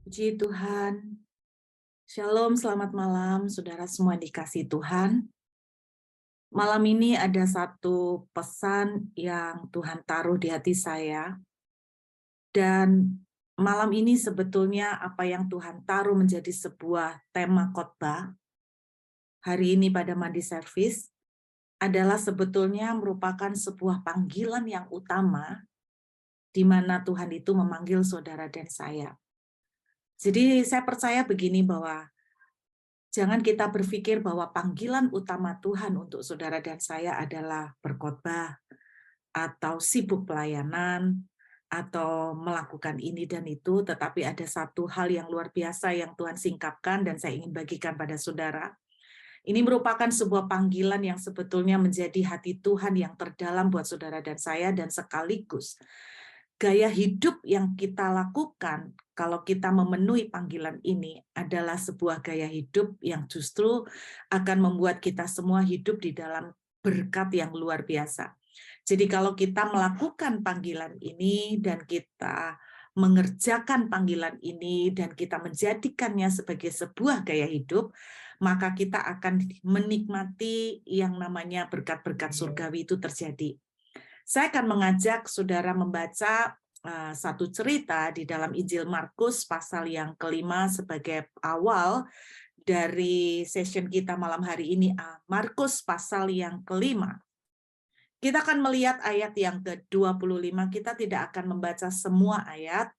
Puji Tuhan. Shalom, selamat malam, saudara semua yang dikasihi Tuhan. Malam ini ada satu pesan yang Tuhan taruh di hati saya. Dan malam ini sebetulnya apa yang Tuhan taruh menjadi sebuah tema khotbah hari ini pada Mandi Service adalah sebetulnya merupakan sebuah panggilan yang utama di mana Tuhan itu memanggil saudara dan saya. Jadi saya percaya begini bahwa jangan kita berpikir bahwa panggilan utama Tuhan untuk saudara dan saya adalah berkhotbah, atau sibuk pelayanan, atau melakukan ini dan itu, tetapi ada satu hal yang luar biasa yang Tuhan singkapkan dan saya ingin bagikan pada saudara. Ini merupakan sebuah panggilan yang sebetulnya menjadi hati Tuhan yang terdalam buat saudara dan saya, dan sekaligus gaya hidup yang kita lakukan kalau kita memenuhi panggilan ini adalah sebuah gaya hidup yang justru akan membuat kita semua hidup di dalam berkat yang luar biasa. Jadi kalau kita melakukan panggilan ini dan kita mengerjakan panggilan ini dan kita menjadikannya sebagai sebuah gaya hidup, maka kita akan menikmati yang namanya berkat-berkat surgawi itu terjadi. Saya akan mengajak saudara membaca satu cerita di dalam Injil Markus pasal yang kelima sebagai awal dari session kita malam hari ini. Markus pasal yang kelima. Kita akan melihat ayat yang ke-25. Kita tidak akan membaca semua ayat,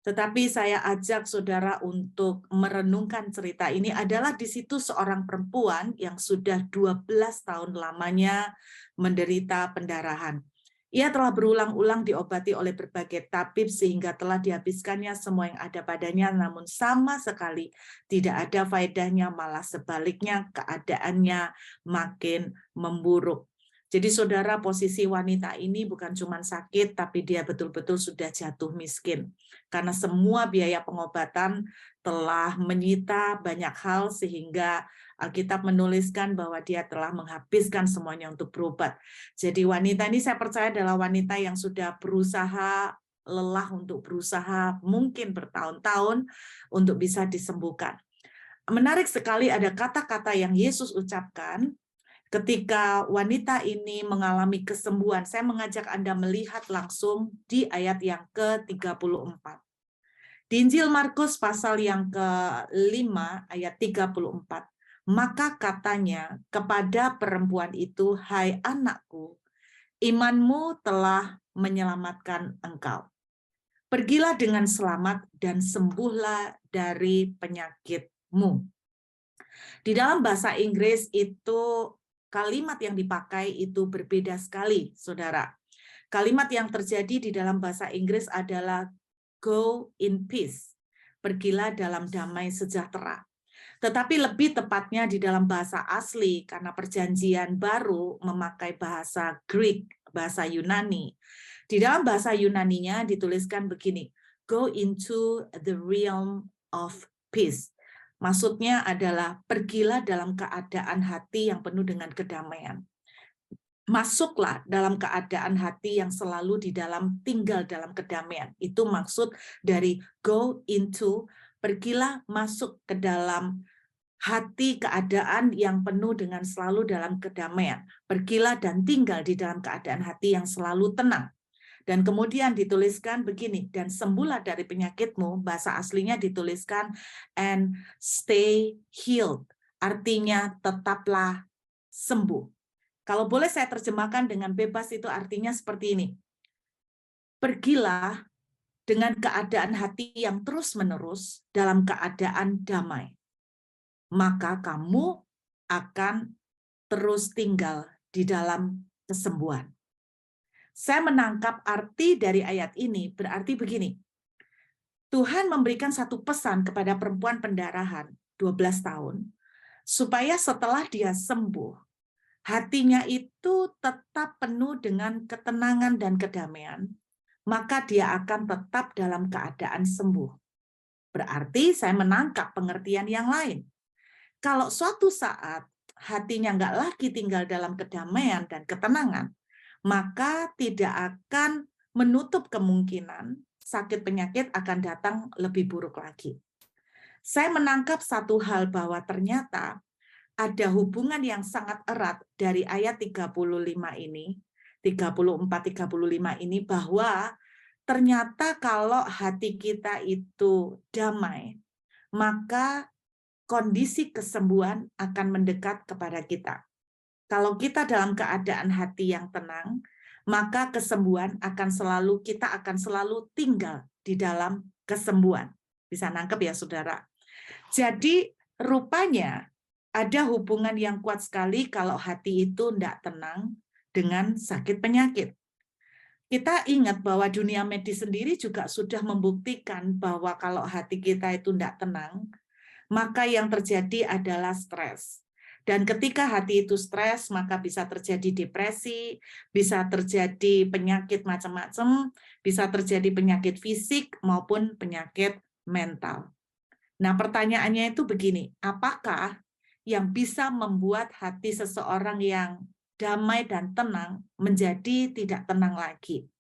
tetapi saya ajak saudara untuk merenungkan cerita ini. Adalah di situ seorang perempuan yang sudah 12 tahun lamanya menderita pendarahan. Ia telah berulang-ulang diobati oleh berbagai tabib sehingga telah dihabiskannya semua yang ada padanya, namun sama sekali tidak ada faedahnya, malah sebaliknya keadaannya makin memburuk. Jadi saudara, posisi wanita ini bukan cuma sakit, tapi dia betul-betul sudah jatuh miskin. Karena semua biaya pengobatan telah menyita banyak hal sehingga Alkitab menuliskan bahwa dia telah menghabiskan semuanya untuk berobat. Jadi wanita ini saya percaya adalah wanita yang sudah berusaha, lelah untuk berusaha mungkin bertahun-tahun untuk bisa disembuhkan. Menarik sekali ada kata-kata yang Yesus ucapkan ketika wanita ini mengalami kesembuhan. Saya mengajak Anda melihat langsung di ayat yang ke-34. Di Injil Markus pasal yang ke-5 ayat 34. Maka katanya kepada perempuan itu, "Hai anakku, imanmu telah menyelamatkan engkau. Pergilah dengan selamat dan sembuhlah dari penyakitmu." Di dalam bahasa Inggris itu kalimat yang dipakai itu berbeda sekali, saudara. Kalimat yang terjadi di dalam bahasa Inggris adalah go in peace, pergilah dalam damai sejahtera. Tetapi lebih tepatnya di dalam bahasa asli, karena perjanjian baru memakai bahasa Greek, bahasa Yunani. Di dalam bahasa Yunaninya dituliskan begini, go into the realm of peace. Maksudnya adalah pergilah dalam keadaan hati yang penuh dengan kedamaian. Masuklah dalam keadaan hati yang selalu di dalam tinggal dalam kedamaian. Itu maksud dari go into, pergilah masuk ke dalam hati keadaan yang penuh dengan selalu dalam kedamaian. Pergilah dan tinggal di dalam keadaan hati yang selalu tenang. Dan kemudian dituliskan begini, dan sembuhlah dari penyakitmu, bahasa aslinya dituliskan and stay healed, artinya tetaplah sembuh. Kalau boleh saya terjemahkan dengan bebas itu artinya seperti ini. Pergilah dengan keadaan hati yang terus-menerus dalam keadaan damai. Maka kamu akan terus tinggal di dalam kesembuhan. Saya menangkap arti dari ayat ini berarti begini. Tuhan memberikan satu pesan kepada perempuan pendarahan 12 tahun, supaya setelah dia sembuh, hatinya itu tetap penuh dengan ketenangan dan kedamaian, maka dia akan tetap dalam keadaan sembuh. Berarti saya menangkap pengertian yang lain. Kalau suatu saat hatinya nggak lagi tinggal dalam kedamaian dan ketenangan, maka tidak akan menutup kemungkinan sakit penyakit akan datang lebih buruk lagi. Saya menangkap satu hal bahwa ternyata ada hubungan yang sangat erat dari ayat 35 ini, 34-35 ini, bahwa ternyata kalau hati kita itu damai, maka kondisi kesembuhan akan mendekat kepada kita. Kalau kita dalam keadaan hati yang tenang, maka kesembuhan kita akan selalu tinggal di dalam kesembuhan. Bisa nangkep ya, saudara? Jadi rupanya ada hubungan yang kuat sekali kalau hati itu tidak tenang dengan sakit penyakit. Kita ingat bahwa dunia medis sendiri juga sudah membuktikan bahwa kalau hati kita itu tidak tenang, maka yang terjadi adalah stres. Dan ketika hati itu stres, maka bisa terjadi depresi, bisa terjadi penyakit macam-macam, bisa terjadi penyakit fisik maupun penyakit mental. Nah, pertanyaannya itu begini, apakah yang bisa membuat hati seseorang yang damai dan tenang menjadi tidak tenang lagi?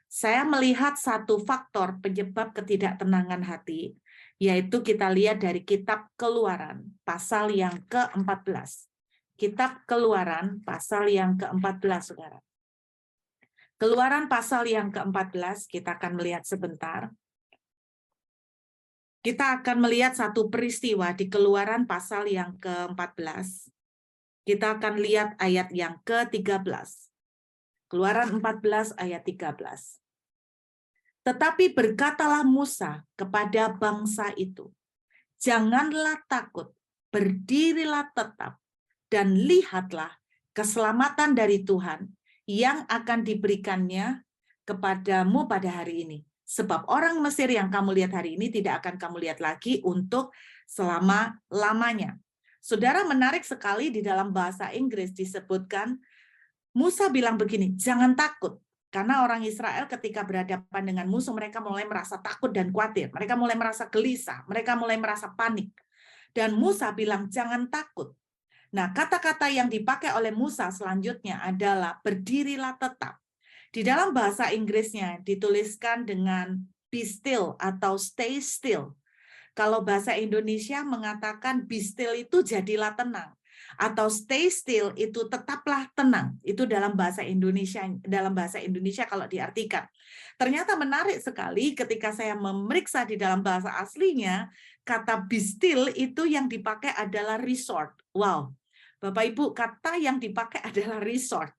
Saya melihat satu faktor penyebab ketidaktenangan hati, yaitu kita lihat dari kitab Keluaran, pasal yang ke-14. Kitab Keluaran, pasal yang ke-14, saudara. Keluaran pasal yang ke-14, kita akan melihat sebentar. Kita akan melihat satu peristiwa di Keluaran pasal yang ke-14. Kita akan lihat ayat yang ke-13. Keluaran 14 ayat 13. Tetapi berkatalah Musa kepada bangsa itu, janganlah takut, berdirilah tetap, dan lihatlah keselamatan dari Tuhan yang akan diberikannya kepadamu pada hari ini. Sebab orang Mesir yang kamu lihat hari ini tidak akan kamu lihat lagi untuk selama-lamanya. Saudara, menarik sekali di dalam bahasa Inggris disebutkan, Musa bilang begini, jangan takut. Karena orang Israel ketika berhadapan dengan musuh, mereka mulai merasa takut dan khawatir. Mereka mulai merasa gelisah, mereka mulai merasa panik. Dan Musa bilang, jangan takut. Nah, kata-kata yang dipakai oleh Musa selanjutnya adalah berdirilah tetap. Di dalam bahasa Inggrisnya dituliskan dengan be still atau stay still. Kalau bahasa Indonesia mengatakan be still itu jadilah tenang. Atau stay still itu tetaplah tenang. Itu dalam bahasa Indonesia kalau diartikan. Ternyata menarik sekali ketika saya memeriksa di dalam bahasa aslinya, kata be still itu yang dipakai adalah resort. Wow. Bapak Ibu, kata yang dipakai adalah resort.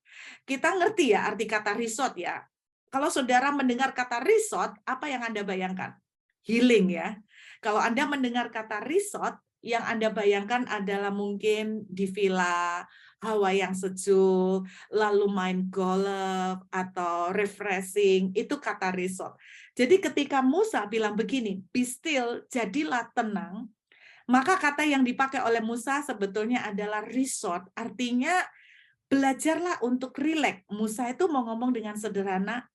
Kita ngerti ya arti kata resort ya. Kalau saudara mendengar kata resort, apa yang Anda bayangkan? Healing ya. Kalau Anda mendengar kata resort, yang Anda bayangkan adalah mungkin di villa, hawa yang sejuk, lalu main golf, atau refreshing, itu kata resort. Jadi ketika Musa bilang begini, be still, jadilah tenang, maka kata yang dipakai oleh Musa sebetulnya adalah resort, artinya belajarlah untuk rileks. Musa itu mau ngomong dengan sederhana,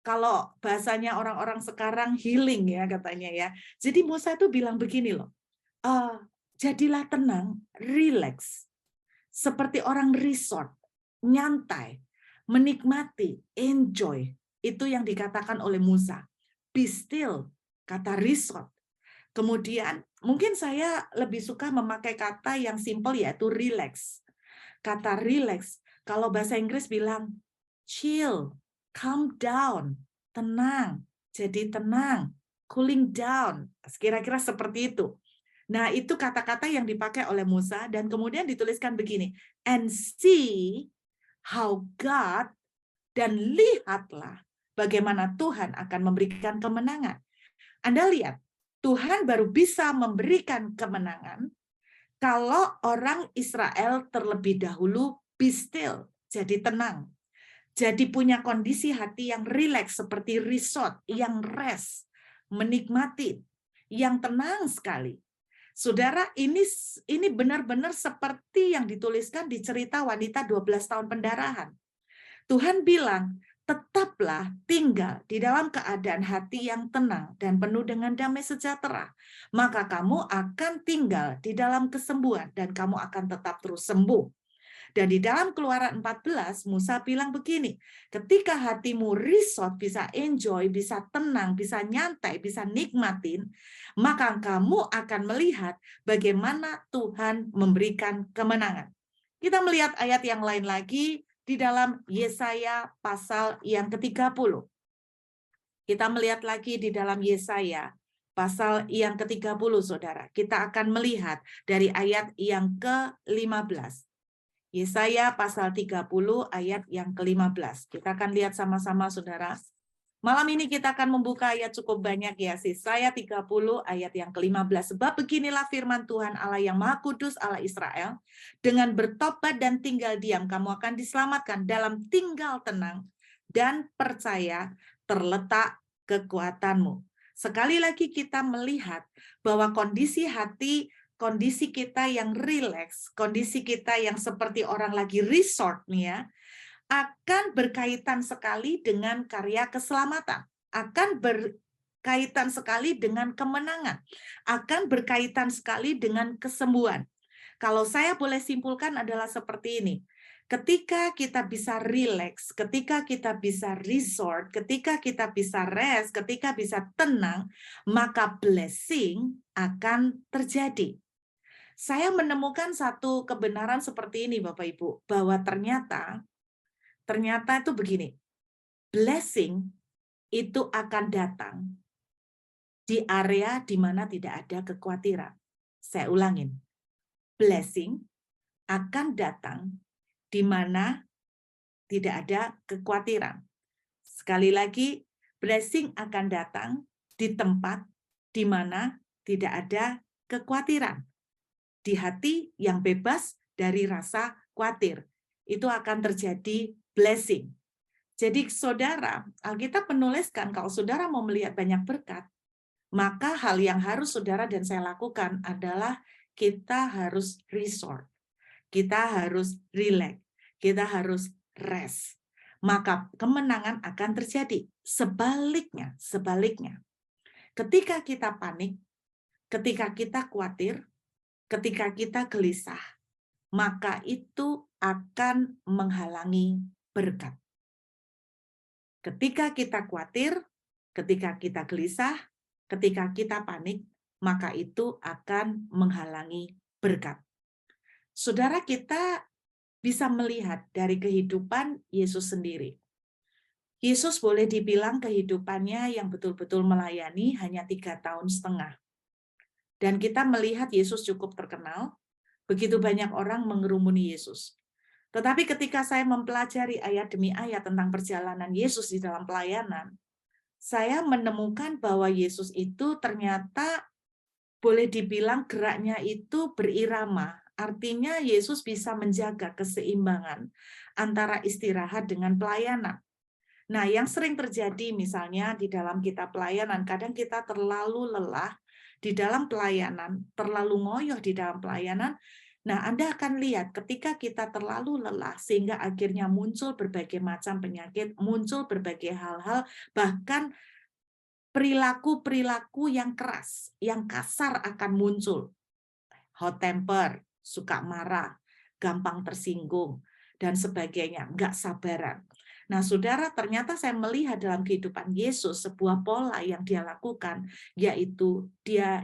kalau bahasanya orang-orang sekarang healing ya katanya ya. Jadi Musa itu bilang begini loh, jadilah tenang, rileks, seperti orang resort, nyantai, menikmati, enjoy. Itu yang dikatakan oleh Musa. Be still, kata resort. Kemudian mungkin saya lebih suka memakai kata yang simple yaitu relax. Kata relax, kalau bahasa Inggris bilang chill, calm down, tenang, jadi tenang, cooling down, kira-kira seperti itu. Nah, itu kata-kata yang dipakai oleh Musa dan kemudian dituliskan begini, and see how God, dan lihatlah bagaimana Tuhan akan memberikan kemenangan. Anda lihat, Tuhan baru bisa memberikan kemenangan kalau orang Israel terlebih dahulu be still, jadi tenang. Jadi punya kondisi hati yang rileks seperti resort, yang rest, menikmati, yang tenang sekali. Saudara, ini benar-benar seperti yang dituliskan di cerita wanita 12 tahun pendarahan. Tuhan bilang, tetaplah tinggal di dalam keadaan hati yang tenang dan penuh dengan damai sejahtera. Maka kamu akan tinggal di dalam kesembuhan dan kamu akan tetap terus sembuh. Dan di dalam Keluaran 14, Musa bilang begini, ketika hatimu resort, bisa enjoy, bisa tenang, bisa nyantai, bisa nikmatin, maka kamu akan melihat bagaimana Tuhan memberikan kemenangan. Kita melihat ayat yang lain lagi di dalam Yesaya pasal yang ke-30. Kita melihat lagi di dalam Yesaya pasal yang ke-30, saudara. Kita akan melihat dari ayat yang ke-15. Yesaya pasal 30 ayat yang ke-15. Kita akan lihat sama-sama, saudara. Malam ini kita akan membuka ayat cukup banyak ya. Yesaya 30 ayat yang ke-15. Sebab beginilah firman Tuhan Allah yang Maha Kudus, Allah Israel. Dengan bertobat dan tinggal diam, kamu akan diselamatkan. Dalam tinggal tenang dan percaya terletak kekuatanmu. Sekali lagi kita melihat bahwa kondisi hati, kondisi kita yang rileks, kondisi kita yang seperti orang lagi resort nih ya, akan berkaitan sekali dengan karya keselamatan, akan berkaitan sekali dengan kemenangan, akan berkaitan sekali dengan kesembuhan. Kalau saya boleh simpulkan adalah seperti ini. Ketika kita bisa rileks, ketika kita bisa resort, ketika kita bisa rest, ketika bisa tenang, maka blessing akan terjadi. Saya menemukan satu kebenaran seperti ini, Bapak Ibu, bahwa ternyata itu begini, blessing itu akan datang di area di mana tidak ada kekhawatiran. Saya ulangin, blessing akan datang di mana tidak ada kekhawatiran. Sekali lagi, blessing akan datang di tempat di mana tidak ada kekhawatiran. Di hati yang bebas dari rasa khawatir. Itu akan terjadi blessing. Jadi saudara, Alkitab menuliskan kalau saudara mau melihat banyak berkat, maka hal yang harus saudara dan saya lakukan adalah kita harus resort. Kita harus relax, kita harus rest. Maka kemenangan akan terjadi. Sebaliknya, ketika kita panik, ketika kita khawatir, ketika kita gelisah, maka itu akan menghalangi berkat. Ketika kita khawatir, ketika kita gelisah, ketika kita panik, maka itu akan menghalangi berkat. Saudara, kita bisa melihat dari kehidupan Yesus sendiri. Yesus boleh dibilang kehidupannya yang betul-betul melayani hanya 3,5 tahun. Dan kita melihat Yesus cukup terkenal, begitu banyak orang mengerumuni Yesus. Tetapi ketika saya mempelajari ayat demi ayat tentang perjalanan Yesus di dalam pelayanan, saya menemukan bahwa Yesus itu ternyata boleh dibilang geraknya itu berirama. Artinya Yesus bisa menjaga keseimbangan antara istirahat dengan pelayanan. Nah, yang sering terjadi misalnya di dalam kitab pelayanan, kadang kita terlalu lelah di dalam pelayanan, terlalu ngoyoh di dalam pelayanan. Nah, Anda akan lihat ketika kita terlalu lelah sehingga akhirnya muncul berbagai macam penyakit, muncul berbagai hal-hal, bahkan perilaku-perilaku yang keras, yang kasar akan muncul. Hot temper, suka marah, gampang tersinggung, dan sebagainya, nggak sabaran. Nah, saudara, ternyata saya melihat dalam kehidupan Yesus sebuah pola yang dia lakukan, yaitu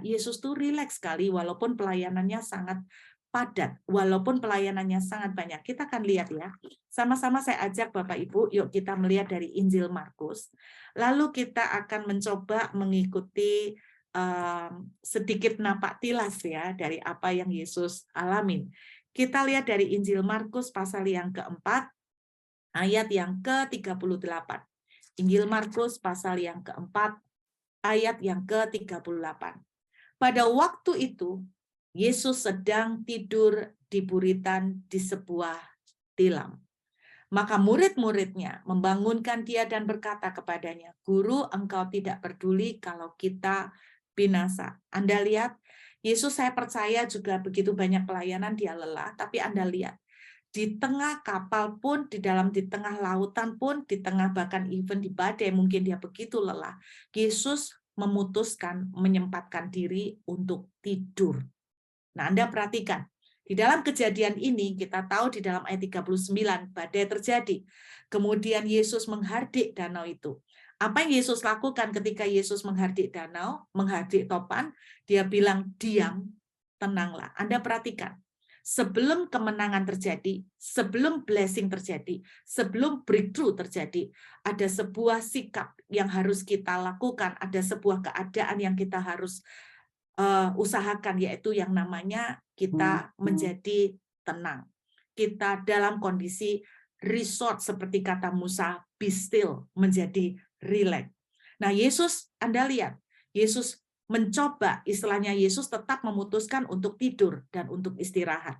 Yesus tuh rileks sekali walaupun pelayanannya sangat padat, walaupun pelayanannya sangat banyak. Kita akan lihat ya. Sama-sama saya ajak Bapak Ibu, yuk kita melihat dari Injil Markus. Lalu kita akan mencoba mengikuti sedikit napak tilas ya dari apa yang Yesus alamin. Kita lihat dari Injil Markus pasal yang keempat, ayat yang ke-38. Injil Markus pasal yang keempat, ayat yang ke-38. Pada waktu itu, Yesus sedang tidur di buritan di sebuah tilam. Maka murid-muridnya membangunkan dia dan berkata kepadanya, "Guru, engkau tidak peduli kalau kita binasa." Anda lihat, Yesus saya percaya juga begitu banyak pelayanan dia lelah, tapi Anda lihat, di tengah kapal pun, di tengah lautan pun, di tengah bahkan even di badai mungkin dia begitu lelah. Yesus memutuskan menyempatkan diri untuk tidur. Nah, Anda perhatikan, Di dalam kejadian ini kita tahu di dalam ayat 39 badai terjadi. Kemudian Yesus menghardik danau itu. Apa yang Yesus lakukan ketika Yesus menghardik danau, menghardik topan? Dia bilang, diam, tenanglah. Anda perhatikan, sebelum kemenangan terjadi, sebelum blessing terjadi, sebelum breakthrough terjadi, ada sebuah sikap yang harus kita lakukan, ada sebuah keadaan yang kita harus usahakan, yaitu yang namanya kita menjadi tenang. Kita dalam kondisi resort, seperti kata Musa, be still, menjadi relax. Nah, Yesus, Anda lihat, Yesus mencoba, istilahnya Yesus tetap memutuskan untuk tidur dan untuk istirahat.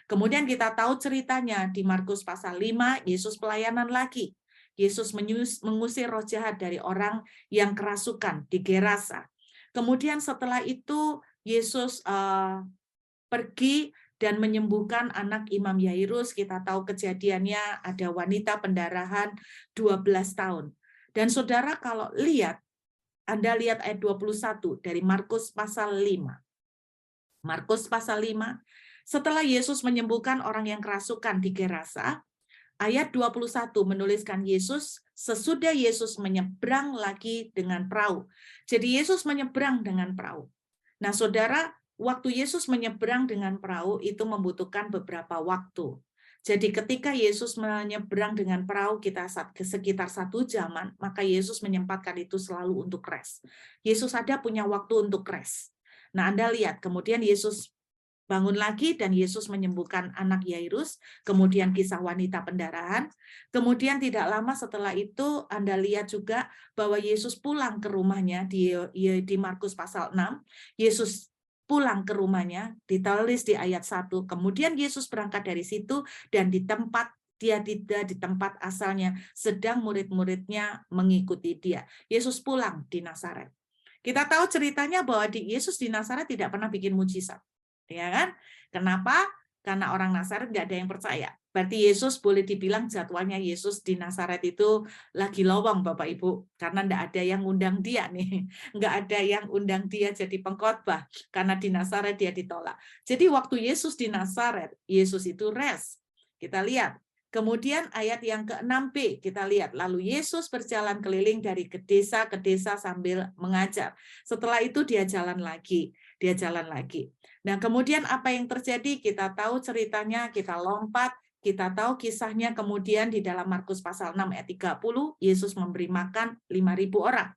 Kemudian kita tahu ceritanya di Markus pasal 5, Yesus pelayanan lagi. Yesus mengusir roh jahat dari orang yang kerasukan di Gerasa. Kemudian setelah itu Yesus pergi dan menyembuhkan anak Imam Yairus. Kita tahu kejadiannya, ada wanita pendarahan 12 tahun. Dan saudara kalau lihat, Anda lihat ayat 21 dari Markus pasal 5. Markus pasal 5, setelah Yesus menyembuhkan orang yang kerasukan di Gerasa, ayat 21 menuliskan Yesus, sesudah Yesus menyeberang lagi dengan perahu. Jadi Yesus menyeberang dengan perahu. Nah, saudara, waktu Yesus menyeberang dengan perahu itu membutuhkan beberapa waktu. Jadi ketika Yesus menyeberang dengan perahu kita sekitar 1 jaman, maka Yesus menyempatkan itu selalu untuk rest. Yesus ada punya waktu untuk rest. Nah, Anda lihat, kemudian Yesus bangun lagi dan Yesus menyembuhkan anak Yairus, kemudian kisah wanita pendarahan. Kemudian tidak lama setelah itu Anda lihat juga bahwa Yesus pulang ke rumahnya di Markus pasal 6. Yesus pulang ke rumahnya, ditulis di ayat 1. Kemudian Yesus berangkat dari situ dan di tempat dia tidak di tempat asalnya, sedang murid-muridnya mengikuti dia. Yesus pulang di Nazaret. Kita tahu ceritanya bahwa Yesus di Nazaret tidak pernah bikin mujizat. Ya kan? Kenapa? Karena orang Nazaret nggak ada yang percaya. Berarti Yesus boleh dibilang jadwalnya Yesus di Nazaret itu lagi lowong, Bapak Ibu. Karena nggak ada yang undang dia nih. Nggak ada yang undang dia jadi pengkhotbah. Karena di Nazaret dia ditolak. Jadi waktu Yesus di Nazaret, Yesus itu rest. Kita lihat. Kemudian ayat yang ke-6b, kita lihat. Lalu Yesus berjalan keliling dari ke desa sambil mengajar. Setelah itu dia jalan lagi. Nah, kemudian apa yang terjadi? Kita tahu ceritanya, kita lompat, kita tahu kisahnya kemudian di dalam Markus pasal 6 ayat 30, Yesus memberi makan 5.000 orang.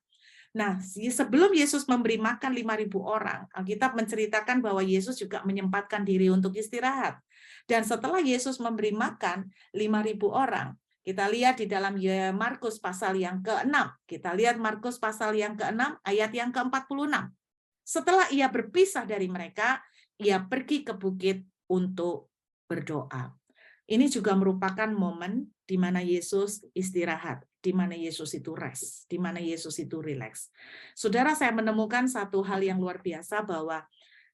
Nah, sebelum Yesus memberi makan 5.000 orang, Alkitab menceritakan bahwa Yesus juga menyempatkan diri untuk istirahat. Dan setelah Yesus memberi makan 5.000 orang, kita lihat di dalam Markus pasal yang ke-6. Kita lihat Markus pasal yang ke-6, ayat yang ke-46. Setelah ia berpisah dari mereka, ia pergi ke bukit untuk berdoa. Ini juga merupakan momen di mana Yesus istirahat, di mana Yesus itu rest, di mana Yesus itu relax. Saudara, saya menemukan satu hal yang luar biasa bahwa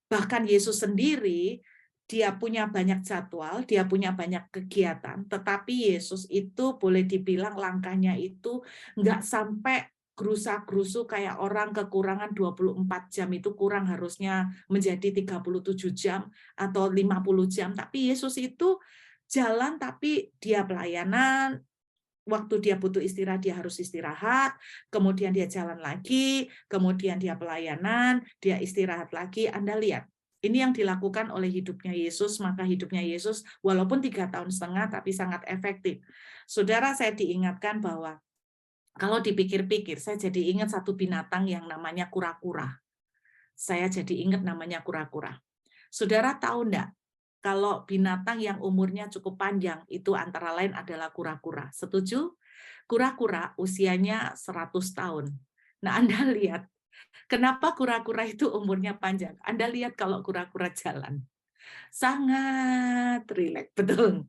bahkan Yesus sendiri, dia punya banyak jadwal, dia punya banyak kegiatan, tetapi Yesus itu boleh dibilang langkahnya itu nggak sampai gerusa-gerusu kayak orang kekurangan 24 jam itu kurang harusnya menjadi 37 jam atau 50 jam. Tapi Yesus itu jalan tapi dia pelayanan, waktu dia butuh istirahat dia harus istirahat, kemudian dia jalan lagi, kemudian dia pelayanan, dia istirahat lagi. Anda lihat, ini yang dilakukan oleh hidupnya Yesus, maka hidupnya Yesus walaupun 3,5 tahun tapi sangat efektif. Saudara, saya diingatkan bahwa kalau dipikir-pikir, saya jadi ingat satu binatang yang namanya kura-kura. Saya jadi ingat namanya kura-kura. Saudara tahu enggak, kalau binatang yang umurnya cukup panjang, itu antara lain adalah kura-kura. Setuju? Kura-kura usianya 100 tahun. Nah, Anda lihat, kenapa kura-kura itu umurnya panjang? Anda lihat kalau kura-kura jalan. Sangat rileks, betul.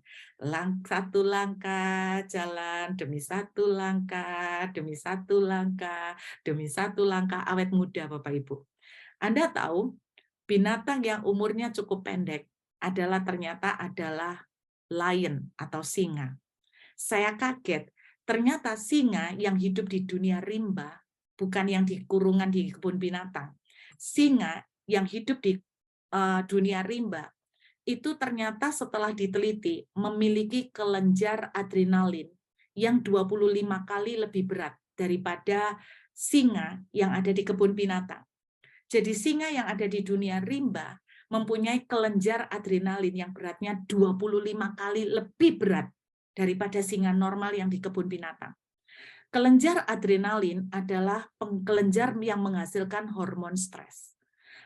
Satu langkah jalan demi satu langkah, demi satu langkah, demi satu langkah, awet muda Bapak Ibu. Anda tahu binatang yang umurnya cukup pendek ternyata adalah lion atau singa. Saya kaget, ternyata singa yang hidup di dunia rimba, bukan yang di kurungan di kebun binatang. Singa yang hidup di dunia rimba, itu ternyata setelah diteliti memiliki kelenjar adrenalin yang 25 kali lebih berat daripada singa yang ada di kebun binatang. Jadi singa yang ada di dunia rimba mempunyai kelenjar adrenalin yang beratnya 25 kali lebih berat daripada singa normal yang di kebun binatang. Kelenjar adrenalin adalah kelenjar yang menghasilkan hormon stres.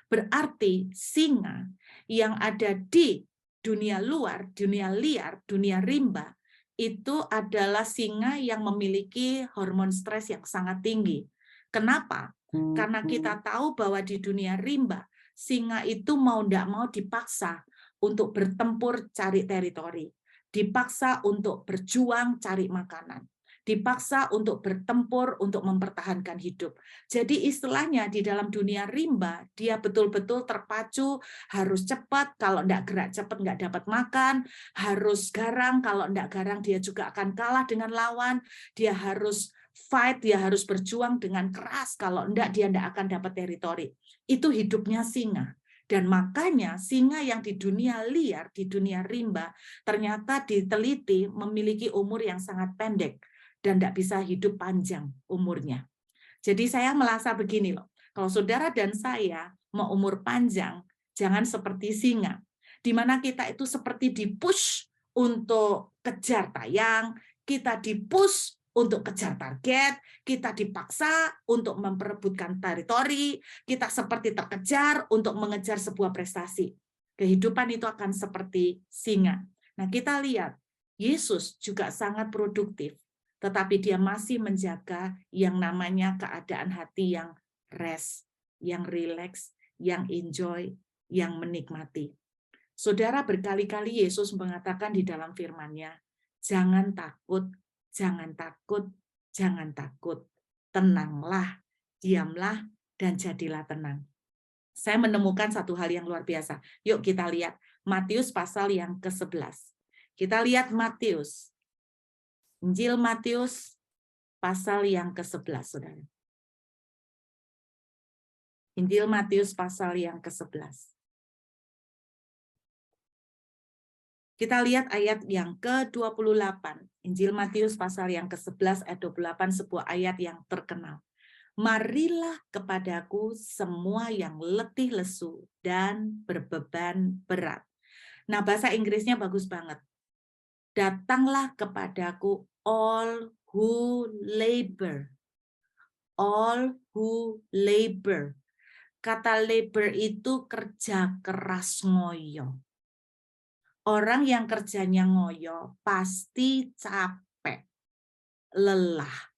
Berarti singa yang ada di dunia luar, dunia liar, dunia rimba, itu adalah singa yang memiliki hormon stres yang sangat tinggi. Kenapa? Karena kita tahu bahwa di dunia rimba, singa itu mau tidak mau dipaksa untuk bertempur cari teritori, dipaksa untuk berjuang cari makanan, dipaksa untuk bertempur untuk mempertahankan hidup. Jadi istilahnya di dalam dunia rimba, dia betul-betul terpacu, harus cepat, kalau tidak gerak cepat nggak dapat makan, harus garang, kalau tidak garang dia juga akan kalah dengan lawan, dia harus fight, dia harus berjuang dengan keras, kalau tidak dia tidak akan dapat teritori. Itu hidupnya singa. Dan makanya singa yang di dunia liar, di dunia rimba, ternyata diteliti memiliki umur yang sangat pendek dan tidak bisa hidup panjang umurnya. Jadi saya merasa begini loh, kalau saudara dan saya mau umur panjang, jangan seperti singa, di mana kita itu seperti dipush untuk kejar tayang, kita dipush untuk kejar target, kita dipaksa untuk memperebutkan teritori, kita seperti terkejar untuk mengejar sebuah prestasi. Kehidupan itu akan seperti singa. Nah, kita lihat, Yesus juga sangat produktif, tetapi dia masih menjaga yang namanya keadaan hati yang rest, yang relax, yang enjoy, yang menikmati. Saudara, berkali-kali Yesus mengatakan di dalam firman-Nya, jangan takut, jangan takut, jangan takut. Tenanglah, diamlah, dan jadilah tenang. Saya menemukan satu hal yang luar biasa. Yuk kita lihat Matius pasal yang ke-11. Kita lihat Matius. Injil Matius pasal yang ke-11, saudara. Injil Matius pasal yang ke-11. Kita lihat ayat yang ke-28. Injil Matius pasal yang ke-11 ayat 28, sebuah ayat yang terkenal. Marilah kepadaku semua yang letih lesu dan berbeban berat. Nah, bahasa Inggrisnya bagus banget. Datanglah kepadaku all who labor. All who labor. Kata labor itu kerja keras ngoyo. Orang yang kerjanya ngoyo pasti capek, lelah.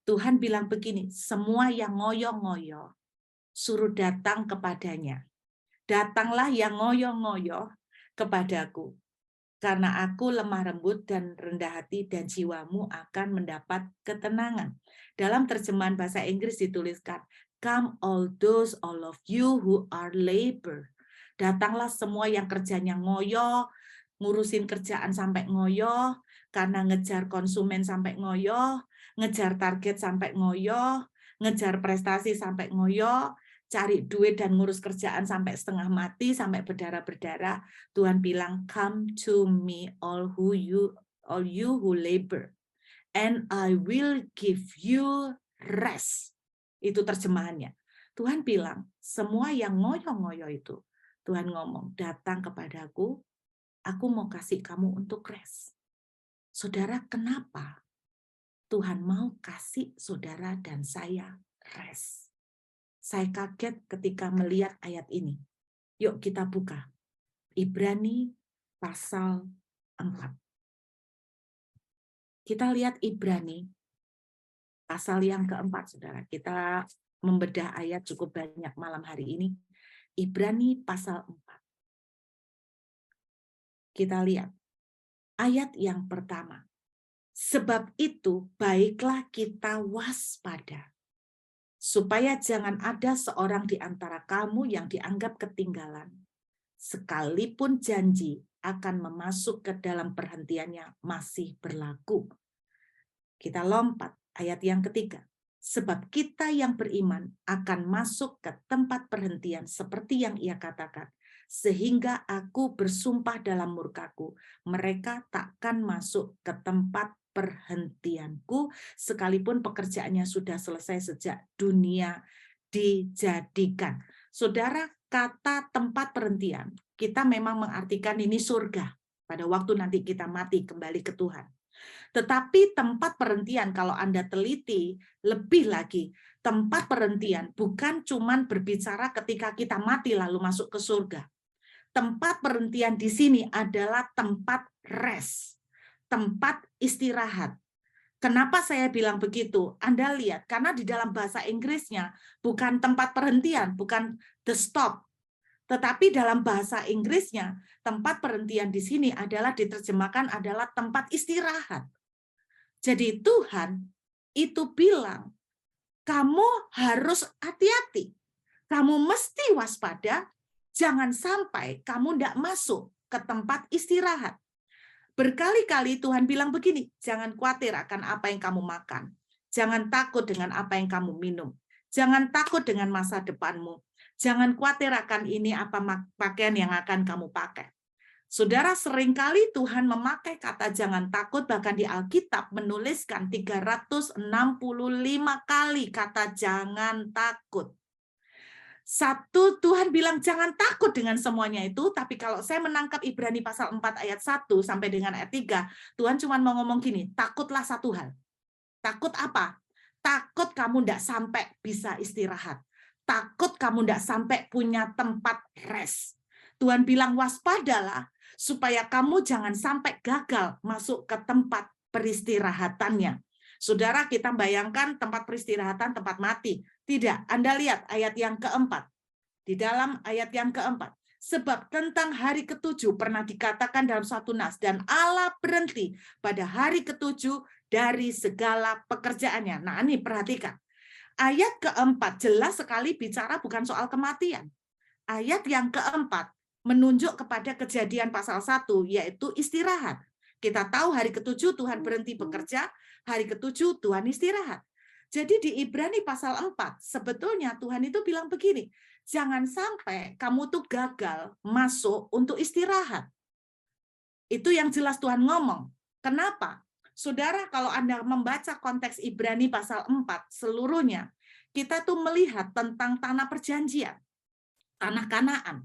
Tuhan bilang begini, semua yang ngoyo-ngoyo, suruh datang kepadanya. Datanglah yang ngoyo-ngoyo kepadaku. Karena aku lemah lembut dan rendah hati dan jiwamu akan mendapat ketenangan. Dalam terjemahan bahasa Inggris dituliskan, come all of you who are labor. Datanglah semua yang kerjanya ngoyo, ngurusin kerjaan sampai ngoyo, karena ngejar konsumen sampai ngoyo, ngejar target sampai ngoyo, ngejar prestasi sampai ngoyo, cari duit dan ngurus kerjaan sampai setengah mati, sampai berdarah-berdarah. Tuhan bilang, come to me all you who labor, and I will give you rest. Itu terjemahannya. Tuhan bilang, semua yang ngoyo-ngoyo itu, Tuhan ngomong, datang kepadaku, aku mau kasih kamu untuk rest. Saudara, kenapa Tuhan mau kasih saudara dan saya rest? Saya kaget ketika melihat ayat ini. Yuk kita buka. Ibrani pasal 4. Kita lihat Ibrani pasal yang keempat, saudara. Kita membedah ayat cukup banyak malam hari ini. Ibrani pasal 4. Kita lihat ayat yang pertama. Sebab itu baiklah kita waspada, supaya jangan ada seorang di antara kamu yang dianggap ketinggalan, sekalipun janji akan memasuk ke dalam perhentiannya masih berlaku. Kita lompat ayat yang ketiga. Sebab kita yang beriman akan masuk ke tempat perhentian seperti yang ia katakan. sehingga aku bersumpah dalam murkaku, mereka takkan masuk ke tempat perhentianku, sekalipun pekerjaannya sudah selesai sejak dunia dijadikan. Saudara, kata tempat perhentian, kita memang mengartikan ini surga, pada waktu nanti kita mati kembali ke Tuhan. Tetapi tempat perhentian, kalau Anda teliti lebih lagi, tempat perhentian bukan cuman berbicara ketika kita mati lalu masuk ke surga. Tempat perhentian di sini adalah tempat rest, tempat istirahat. Kenapa saya bilang begitu? Anda lihat, karena di dalam bahasa Inggrisnya bukan tempat perhentian, bukan the stop. Tetapi dalam bahasa Inggrisnya, tempat perhentian di sini adalah diterjemahkan adalah tempat istirahat. Jadi Tuhan itu bilang, kamu harus hati-hati. Kamu mesti waspada, jangan sampai kamu tidak masuk ke tempat istirahat. Berkali-kali Tuhan bilang begini, jangan khawatir akan apa yang kamu makan. Jangan takut dengan apa yang kamu minum. Jangan takut dengan masa depanmu. Jangan khawatir akan ini apa pakaian yang akan kamu pakai. Saudara, seringkali Tuhan memakai kata jangan takut, bahkan di Alkitab menuliskan 365 kali kata jangan takut. Satu, Tuhan bilang jangan takut dengan semuanya itu, tapi kalau saya menangkap Ibrani pasal 4 ayat 1 sampai dengan ayat 3, Tuhan cuma mau ngomong gini, takutlah satu hal. Takut apa? Takut kamu tidak sampai bisa istirahat. Takut kamu tidak sampai punya tempat rest. Tuhan bilang waspadalah, supaya kamu jangan sampai gagal masuk ke tempat peristirahatannya. Saudara, kita bayangkan tempat peristirahatan, tempat mati. Tidak, Anda lihat ayat yang keempat. Di dalam ayat yang keempat. Sebab tentang hari ketujuh pernah dikatakan dalam suatu nas, dan Allah berhenti pada hari ketujuh dari segala pekerjaannya. Nah, ini perhatikan. Ayat keempat jelas sekali bicara bukan soal kematian. Ayat yang keempat menunjuk kepada kejadian pasal 1, yaitu istirahat. Kita tahu hari ketujuh Tuhan berhenti bekerja, hari ketujuh Tuhan istirahat. Jadi di Ibrani pasal 4, sebetulnya Tuhan itu bilang begini, jangan sampai kamu tuh gagal masuk untuk istirahat. Itu yang jelas Tuhan ngomong. Kenapa? Saudara, kalau Anda membaca konteks Ibrani pasal 4 seluruhnya, kita tuh melihat tentang tanah perjanjian, tanah Kanaan.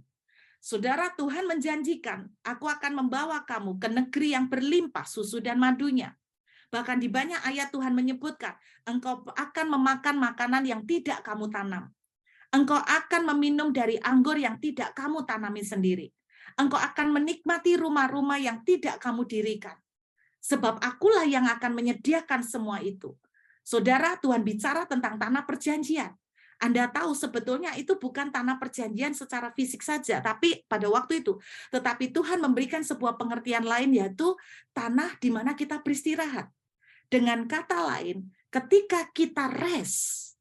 Saudara, Tuhan menjanjikan, aku akan membawa kamu ke negeri yang berlimpah susu dan madunya. Bahkan di banyak ayat Tuhan menyebutkan, engkau akan memakan makanan yang tidak kamu tanam. Engkau akan meminum dari anggur yang tidak kamu tanami sendiri. Engkau akan menikmati rumah-rumah yang tidak kamu dirikan. Sebab akulah yang akan menyediakan semua itu. Saudara, Tuhan bicara tentang tanah perjanjian. Anda tahu sebetulnya itu bukan tanah perjanjian secara fisik saja, tapi pada waktu itu. Tetapi Tuhan memberikan sebuah pengertian lain, yaitu tanah di mana kita beristirahat. Dengan kata lain, ketika kita rest,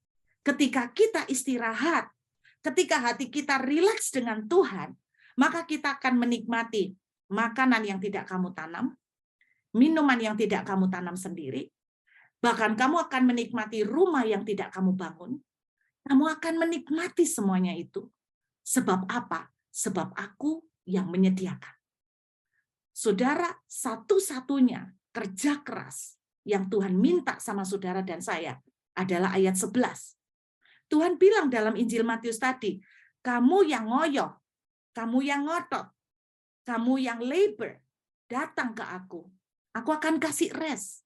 ketika kita istirahat, ketika hati kita rileks dengan Tuhan, maka kita akan menikmati makanan yang tidak kamu tanam, minuman yang tidak kamu tanam sendiri, bahkan kamu akan menikmati rumah yang tidak kamu bangun, kamu akan menikmati semuanya itu. Sebab apa? Sebab aku yang menyediakan. Saudara, satu-satunya kerja keras yang Tuhan minta sama saudara dan saya adalah ayat 11. Tuhan bilang dalam Injil Matius tadi, kamu yang ngoyoh, kamu yang ngotot, kamu yang labor, datang ke aku. Aku akan kasih rest.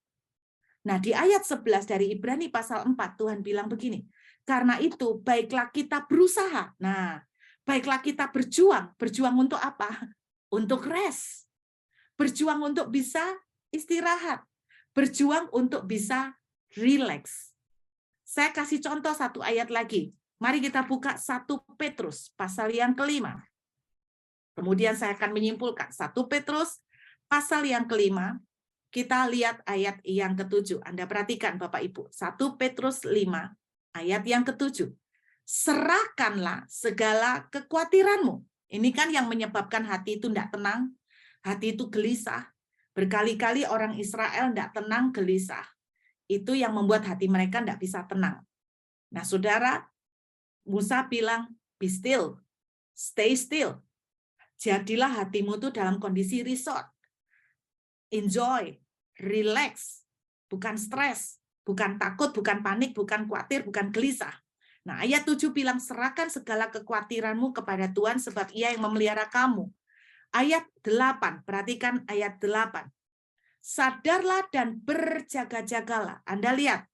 Nah, di ayat 11 dari Ibrani pasal 4, Tuhan bilang begini, karena itu baiklah kita berusaha. Nah, baiklah kita berjuang. Berjuang untuk apa? Untuk rest. Berjuang untuk bisa istirahat. Berjuang untuk bisa relax. Saya kasih contoh satu ayat lagi. Mari kita buka 1 Petrus pasal yang kelima. Kemudian saya akan menyimpulkan 1 Petrus pasal yang kelima. Kita lihat ayat yang ke-7. Anda perhatikan Bapak Ibu. 1 Petrus 5 ayat yang ke-7. Serahkanlah segala kekhawatiranmu. Ini kan yang menyebabkan hati itu tidak tenang. Hati itu gelisah. Berkali-kali orang Israel tidak tenang, gelisah. Itu yang membuat hati mereka tidak bisa tenang. Nah, saudara, Musa bilang, be still, stay still. Jadilah hatimu tuh dalam kondisi resort. Enjoy, relax, bukan stres, bukan takut, bukan panik, bukan khawatir, bukan gelisah. Nah, ayat 7 bilang, serahkan segala kekhawatiranmu kepada Tuhan sebab Ia yang memelihara kamu. Ayat 8, perhatikan ayat 8. Sadarlah dan berjaga-jagalah. Anda lihat,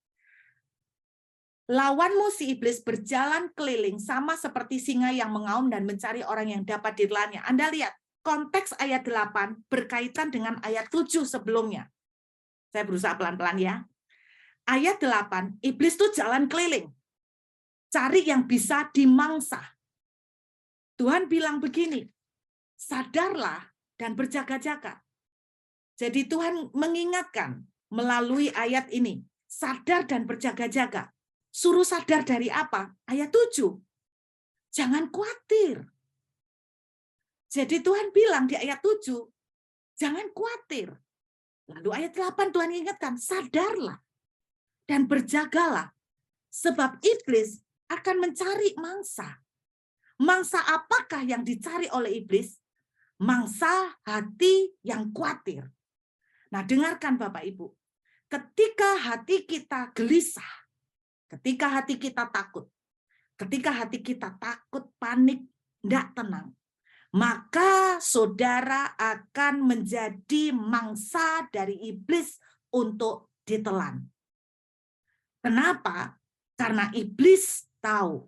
lawanmu si iblis berjalan keliling sama seperti singa yang mengaum dan mencari orang yang dapat ditelannya. Anda lihat, konteks ayat 8 berkaitan dengan ayat 7 sebelumnya. Saya berusaha pelan-pelan ya. Ayat 8, iblis itu jalan keliling. Cari yang bisa dimangsa. Tuhan bilang begini, sadarlah dan berjaga-jaga. Jadi Tuhan mengingatkan melalui ayat ini, sadar dan berjaga-jaga. Suruh sadar dari apa? Ayat 7. Jangan khawatir. Jadi Tuhan bilang di ayat 7, jangan khawatir. Lalu ayat 8 Tuhan ingatkan, sadarlah dan berjagalah. Sebab iblis akan mencari mangsa. Mangsa apakah yang dicari oleh iblis? Mangsa hati yang khawatir. Nah, dengarkan Bapak Ibu. Ketika hati kita gelisah, ketika hati kita takut, panik, tidak tenang, maka saudara akan menjadi mangsa dari iblis untuk ditelan. Kenapa? Karena iblis tahu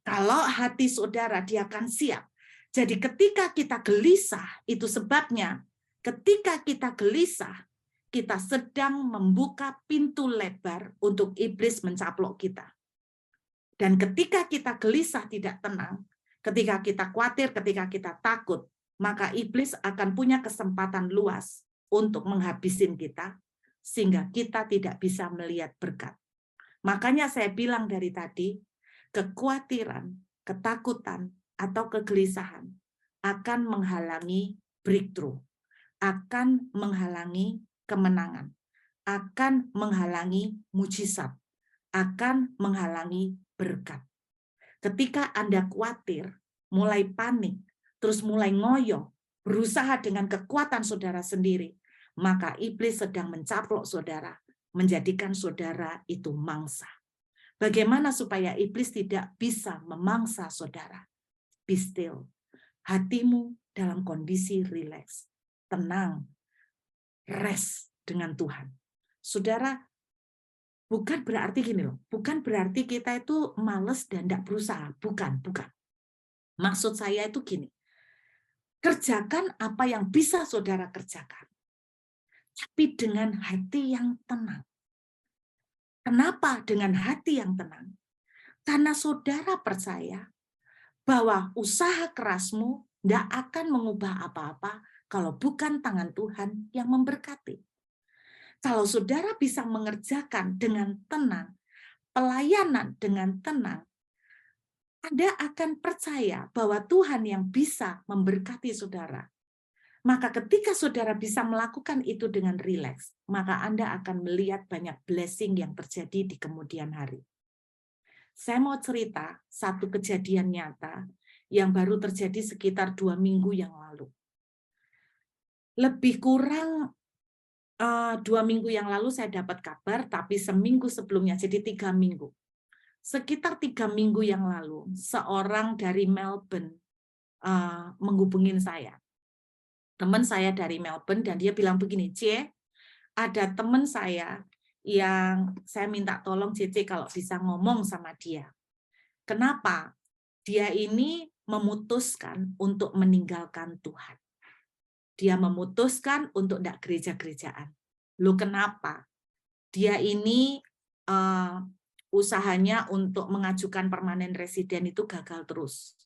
kalau hati saudara dia akan siap. Jadi ketika kita gelisah, itu sebabnya ketika kita gelisah, kita sedang membuka pintu lebar untuk iblis mencaplok kita. Dan ketika kita gelisah tidak tenang, ketika kita khawatir, ketika kita takut, maka iblis akan punya kesempatan luas untuk menghabisin kita, sehingga kita tidak bisa melihat berkat. Makanya saya bilang dari tadi, kekhawatiran, ketakutan, atau kegelisahan akan menghalangi breakthrough, akan menghalangi kemenangan, akan menghalangi mujizat, akan menghalangi berkat. Ketika Anda khawatir, mulai panik, terus mulai ngoyo, berusaha dengan kekuatan saudara sendiri, maka iblis sedang mencaplok saudara, menjadikan saudara itu mangsa. Bagaimana supaya iblis tidak bisa memangsa saudara? Be still. Hatimu dalam kondisi rileks, tenang, rest dengan Tuhan. Saudara, bukan berarti gini loh, bukan berarti kita itu males dan tidak berusaha. Bukan. Maksud saya itu gini, kerjakan apa yang bisa saudara kerjakan, tapi dengan hati yang tenang. Kenapa dengan hati yang tenang? Karena saudara percaya bahwa usaha kerasmu tidak akan mengubah apa-apa kalau bukan tangan Tuhan yang memberkati. Kalau saudara bisa mengerjakan dengan tenang, pelayanan dengan tenang, Anda akan percaya bahwa Tuhan yang bisa memberkati saudara. Maka ketika saudara bisa melakukan itu dengan rileks, maka Anda akan melihat banyak blessing yang terjadi di kemudian hari. Saya mau cerita satu kejadian nyata yang baru terjadi sekitar 2 minggu yang lalu. Lebih kurang 2 minggu yang lalu saya dapat kabar, tapi seminggu sebelumnya, jadi 3 minggu. Sekitar 3 minggu yang lalu, seorang dari Melbourne menghubungin saya. Teman saya dari Melbourne, dan dia bilang begini, C, ada teman saya yang saya minta tolong CC kalau bisa ngomong sama dia. Kenapa? Dia ini memutuskan untuk meninggalkan Tuhan. Dia memutuskan untuk tidak gereja-gerejaan. Loh kenapa? Dia ini usahanya untuk mengajukan permanen residen itu gagal terus.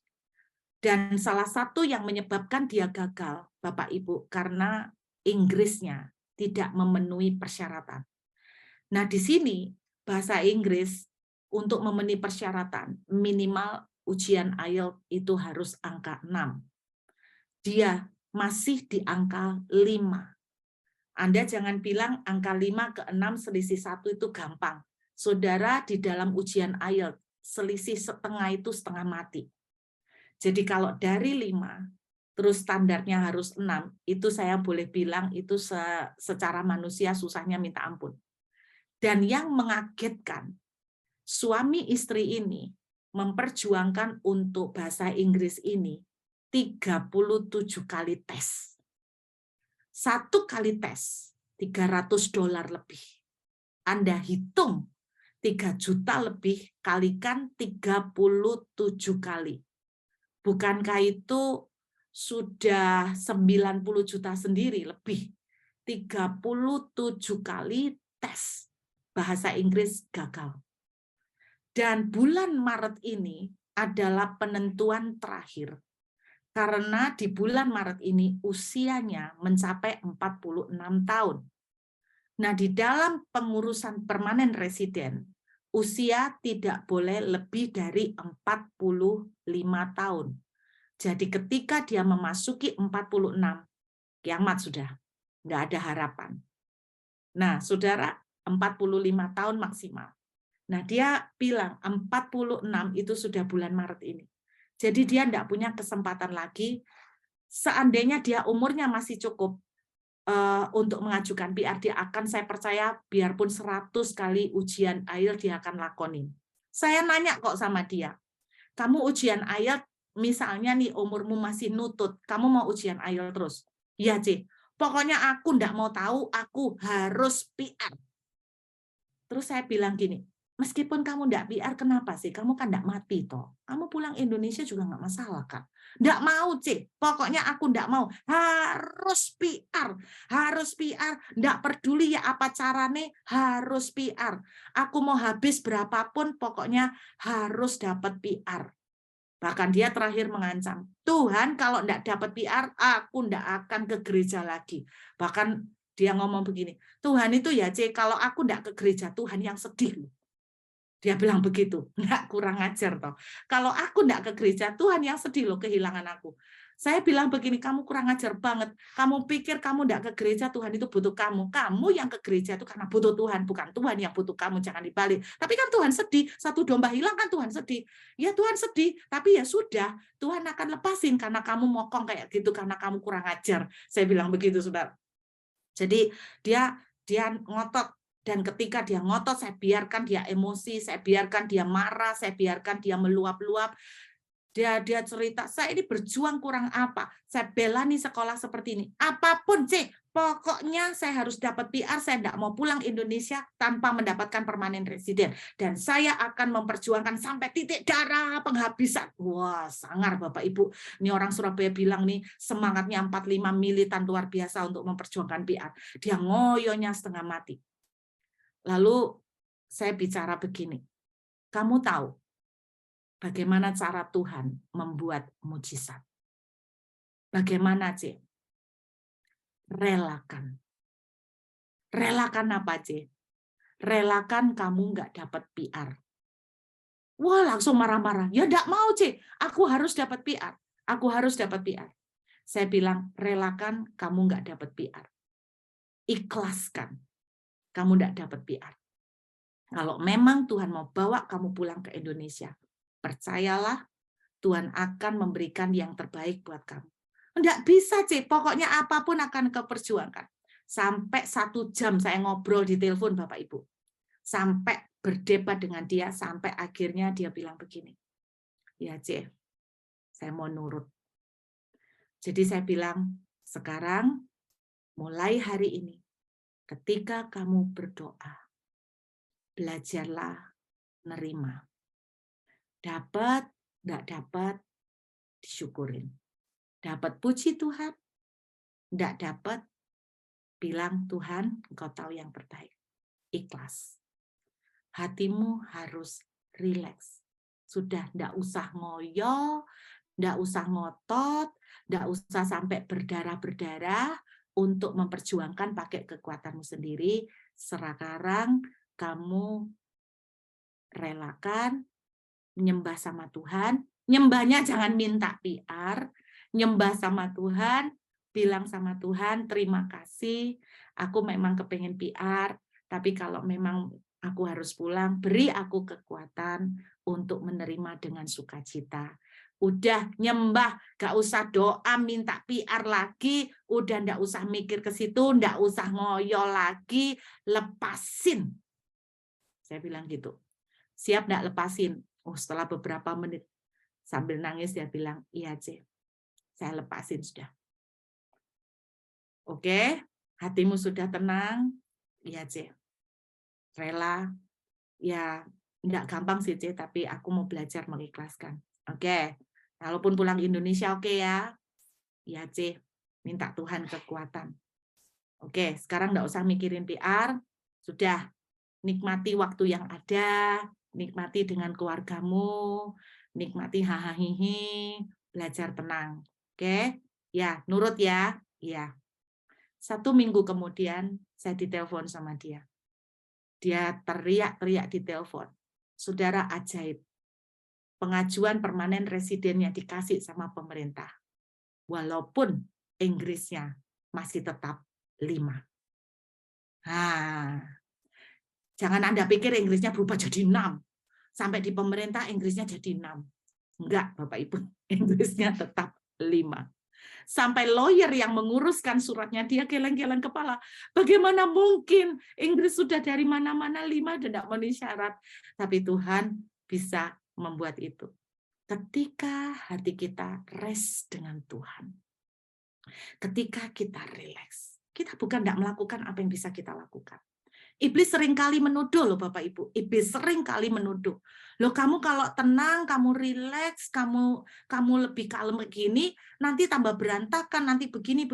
Dan salah satu yang menyebabkan dia gagal, Bapak Ibu, karena Inggrisnya tidak memenuhi persyaratan. Nah, di sini bahasa Inggris untuk memenuhi persyaratan minimal ujian IELTS itu harus angka 6. Dia masih di angka 5. Anda jangan bilang angka 5 ke 6 selisih 1 itu gampang. Saudara di dalam ujian IELTS selisih setengah itu setengah mati. Jadi kalau dari 5 terus standarnya harus 6, itu saya boleh bilang itu secara manusia susahnya minta ampun. Dan yang mengagetkan, suami istri ini memperjuangkan untuk bahasa Inggris ini 37 kali tes. 1 kali tes, $300 lebih. Anda hitung 3 juta lebih kalikan 37 kali. Bukankah itu sudah 90 juta sendiri lebih? 37 kali tes bahasa Inggris gagal. Dan bulan Maret ini adalah penentuan terakhir. Karena di bulan Maret ini usianya mencapai 46 tahun. Nah, di dalam pengurusan permanen residen, usia tidak boleh lebih dari 45 tahun. Jadi ketika dia memasuki 46, kiamat sudah. Nggak ada harapan. Nah, saudara, 45 tahun maksimal. Nah, dia bilang 46 itu sudah bulan Maret ini. Jadi dia tidak punya kesempatan lagi. Seandainya dia umurnya masih cukup untuk mengajukan PR, dia akan, saya percaya, biarpun 100 kali ujian IELTS dia akan lakonin. Saya nanya kok sama dia, kamu ujian IELTS, misalnya nih umurmu masih nutut, kamu mau ujian IELTS terus? Iya, C. Pokoknya aku ndak mau tahu, aku harus PR. Terus saya bilang gini, meskipun kamu ndak PR, kenapa sih? Kamu kan ndak mati toh. Kamu pulang Indonesia juga nggak masalah kan? Ndak mau, C. Pokoknya aku ndak mau. Harus PR. Harus PR. Ndak peduli ya apa carane, harus PR. Aku mau habis berapapun, pokoknya harus dapat PR. Bahkan dia terakhir mengancam, Tuhan kalau ndak dapat PR, aku ndak akan ke gereja lagi. Bahkan dia ngomong begini, Tuhan itu ya, C, kalau aku ndak ke gereja, Tuhan yang sedih. Dia bilang begitu, nggak kurang ajar toh. Kalau aku ndak ke gereja, Tuhan yang sedih loh kehilangan aku. Saya bilang begini, kamu kurang ajar banget. Kamu pikir kamu ndak ke gereja, Tuhan itu butuh kamu. Kamu yang ke gereja itu karena butuh Tuhan, bukan Tuhan yang butuh kamu. Jangan dibalik. Tapi kan Tuhan sedih, satu domba hilang kan Tuhan sedih. Ya Tuhan sedih, tapi ya sudah, Tuhan akan lepasin karena kamu mokong kayak gitu, karena kamu kurang ajar. Saya bilang begitu, saudara. Jadi dia ngotot. Dan ketika dia ngotot, saya biarkan dia emosi, saya biarkan dia marah, saya biarkan dia meluap-luap. Dia cerita, saya ini berjuang kurang apa? Saya bela nih sekolah seperti ini. Apapun, C, pokoknya saya harus dapat PR, saya tidak mau pulang Indonesia tanpa mendapatkan permanen residen. Dan saya akan memperjuangkan sampai titik darah penghabisan. Wah, sangar Bapak Ibu. Ini orang Surabaya bilang nih, semangatnya 45 militan luar biasa untuk memperjuangkan PR. Dia ngoyonya setengah mati. Lalu saya bicara begini, kamu tahu bagaimana cara Tuhan membuat mujizat? Bagaimana, C? Relakan. Relakan apa, C? Relakan kamu nggak dapat PR. Wah, langsung marah-marah. Ya nggak mau, C. Aku harus dapat PR. Aku harus dapat PR. Saya bilang, relakan kamu nggak dapat PR. Ikhlaskan kamu nggak dapat PR. Kalau memang Tuhan mau bawa kamu pulang ke Indonesia, percayalah Tuhan akan memberikan yang terbaik buat kamu. Enggak bisa, C. Pokoknya apapun akan kau perjuangkan. Sampai 1 jam saya ngobrol di telepon, Bapak Ibu. Sampai berdebat dengan dia, sampai akhirnya dia bilang begini. Ya, C, saya mau nurut. Jadi saya bilang, sekarang mulai hari ini, ketika kamu berdoa, belajarlah nerima. Dapat, enggak dapat, disyukurin. Dapat puji Tuhan, enggak dapat, bilang, Tuhan, Engkau tahu yang terbaik. Ikhlas. Hatimu harus rileks. Sudah enggak usah ngoyo, enggak usah ngotot, enggak usah sampai berdarah-berdarah untuk memperjuangkan pakai kekuatanmu sendiri. Sekarang kamu relakan, menyembah sama Tuhan. Nyembahnya jangan minta PR, nyembah sama Tuhan, bilang sama Tuhan, terima kasih, aku memang kepengen PR, tapi kalau memang aku harus pulang, beri aku kekuatan untuk menerima dengan sukacita. Udah nyembah, gak usah doa minta PR lagi, udah ndak usah mikir ke situ, ndak usah ngoyo lagi, lepasin. Saya bilang gitu. Siap ndak lepasin? Oh, setelah beberapa menit sambil nangis dia bilang, iya C, saya lepasin sudah. Oke, hatimu sudah tenang? Iya C, rela. Ya, ndak gampang sih C, tapi aku mau belajar mengikhlaskan. Oke, kalaupun pulang Indonesia oke ya. Ya C, minta Tuhan kekuatan. Oke, sekarang nggak usah mikirin PR, sudah nikmati waktu yang ada, nikmati dengan keluargamu, nikmati hahaha, belajar tenang. Oke, ya nurut ya. Ya, 1 minggu kemudian saya ditelepon sama dia. Dia teriak-teriak di telepon. Saudara ajaib, pengajuan permanen residennya dikasih sama pemerintah. Walaupun Inggrisnya masih tetap 5. Nah, jangan Anda pikir Inggrisnya berubah jadi 6. Sampai di pemerintah Inggrisnya jadi 6. Enggak, Bapak Ibu. Inggrisnya tetap 5. Sampai lawyer yang menguruskan suratnya, dia geleng-geleng kepala. Bagaimana mungkin Inggris sudah dari mana-mana 5 dan tidak memenuhi syarat. Tapi Tuhan bisa membuat itu. Ketika hati kita rest dengan Tuhan. Ketika kita rileks, kita bukan tidak melakukan apa yang bisa kita lakukan. Iblis seringkali menuduh loh Bapak Ibu. Iblis seringkali menuduh. Loh kamu kalau tenang, kamu rileks, kamu lebih kalem begini, nanti tambah berantakan, nanti begini.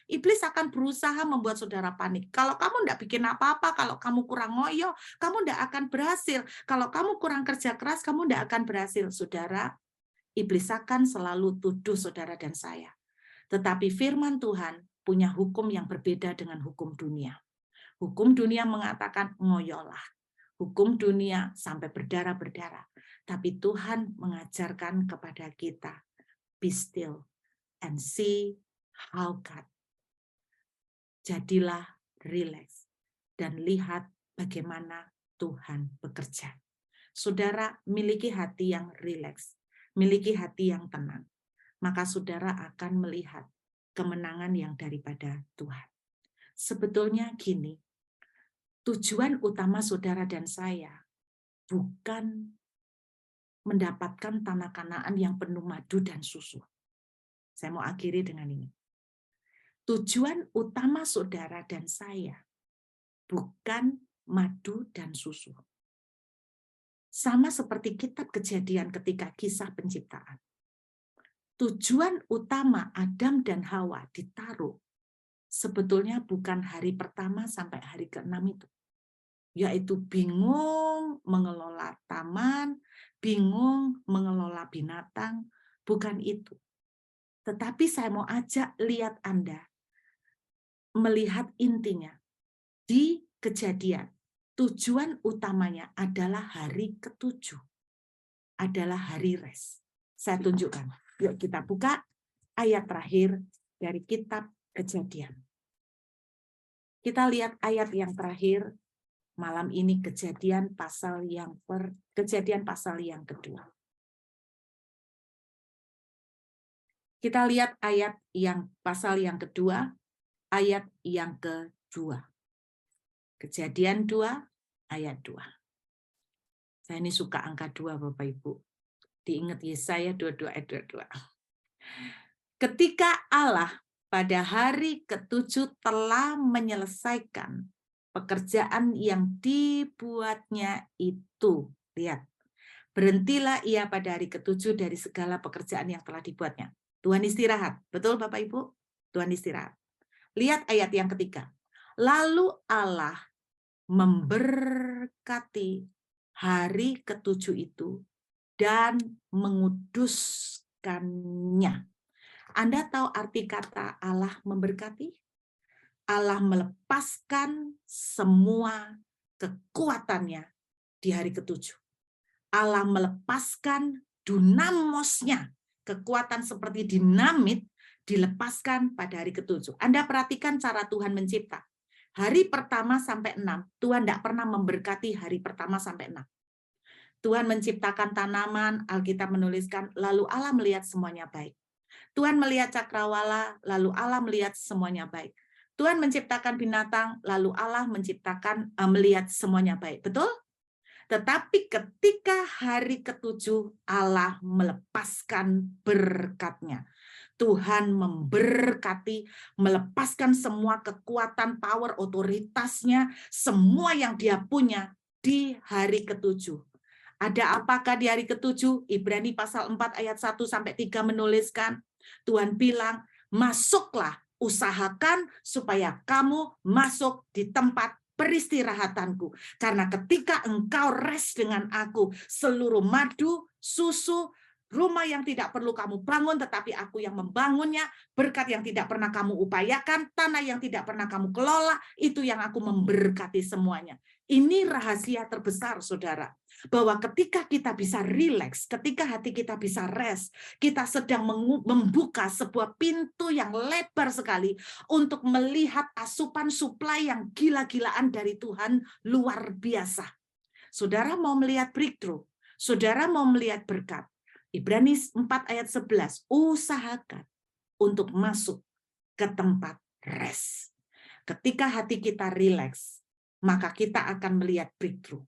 Iblis akan berusaha membuat saudara panik. Kalau kamu tidak bikin apa-apa, kalau kamu kurang ngoyo, kamu tidak akan berhasil. Kalau kamu kurang kerja keras, kamu tidak akan berhasil. Saudara, iblis akan selalu tuduh saudara dan saya. Tetapi firman Tuhan punya hukum yang berbeda dengan hukum dunia. Hukum dunia mengatakan ngoyolah. Hukum dunia sampai berdarah-berdarah. Tapi Tuhan mengajarkan kepada kita, be still and see how God. Jadilah relax dan lihat bagaimana Tuhan bekerja. Saudara miliki hati yang rileks, miliki hati yang tenang. Maka saudara akan melihat kemenangan yang daripada Tuhan. Sebetulnya gini, tujuan utama saudara dan saya bukan mendapatkan tanah Kanaan yang penuh madu dan susu. Saya mau akhiri dengan ini. Tujuan utama saudara dan saya bukan madu dan susu. Sama seperti kitab Kejadian ketika kisah penciptaan. Tujuan utama Adam dan Hawa ditaruh sebetulnya bukan hari pertama sampai hari ke-6 itu. Yaitu bingung mengelola taman, bingung mengelola binatang, bukan itu. Tetapi saya mau ajak lihat Anda, melihat intinya. Di Kejadian, tujuan utamanya adalah hari ke-7. Adalah hari rest. Saya tunjukkan. Yuk kita buka ayat terakhir dari kitab Kejadian. Kita lihat ayat yang terakhir malam ini, Kejadian pasal yang kedua. Kita lihat ayat yang pasal yang kedua, ayat yang kedua. Kejadian 2 ayat 2. Saya ini suka angka 2 Bapak Ibu. Diingat Yesaya 22 ayat 22. Ketika Allah pada hari ke-7 telah menyelesaikan pekerjaan yang dibuatnya itu. Lihat, berhentilah ia pada hari ke-7 dari segala pekerjaan yang telah dibuatnya. Tuhan istirahat. Betul Bapak Ibu? Tuhan istirahat. Lihat ayat yang ketiga. Lalu Allah memberkati hari ke-7 itu dan menguduskannya. Anda tahu arti kata Allah memberkati? Allah melepaskan semua kekuatannya di hari ke-7. Allah melepaskan dunamosnya, kekuatan seperti dinamit dilepaskan pada hari ke-7. Anda perhatikan cara Tuhan mencipta. Hari pertama sampai 6, Tuhan tidak pernah memberkati hari pertama sampai 6. Tuhan menciptakan tanaman, Alkitab menuliskan, lalu Allah melihat semuanya baik. Tuhan melihat cakrawala, lalu Allah melihat semuanya baik. Tuhan menciptakan binatang, lalu Allah melihat semuanya baik. Betul? Tetapi ketika hari ketujuh, Allah melepaskan berkat-Nya. Tuhan memberkati, melepaskan semua kekuatan, power, otoritasnya, semua yang Dia punya di hari ketujuh. Ada apakah di hari ketujuh? Ibrani pasal 4 ayat 1-3 menuliskan, Tuhan bilang, masuklah, usahakan supaya kamu masuk di tempat peristirahatanku. Karena ketika engkau rest dengan aku, seluruh madu, susu, rumah yang tidak perlu kamu bangun, tetapi aku yang membangunnya, berkat yang tidak pernah kamu upayakan, tanah yang tidak pernah kamu kelola, itu yang aku memberkati semuanya. Ini rahasia terbesar, saudara. Bahwa ketika kita bisa rileks, ketika hati kita bisa rest, kita sedang membuka sebuah pintu yang lebar sekali untuk melihat asupan suplai yang gila-gilaan dari Tuhan, luar biasa. Saudara mau melihat breakthrough, saudara mau melihat berkat, Ibrani 4 ayat 11, usahakan untuk masuk ke tempat rest. Ketika hati kita rileks, maka kita akan melihat breakthrough.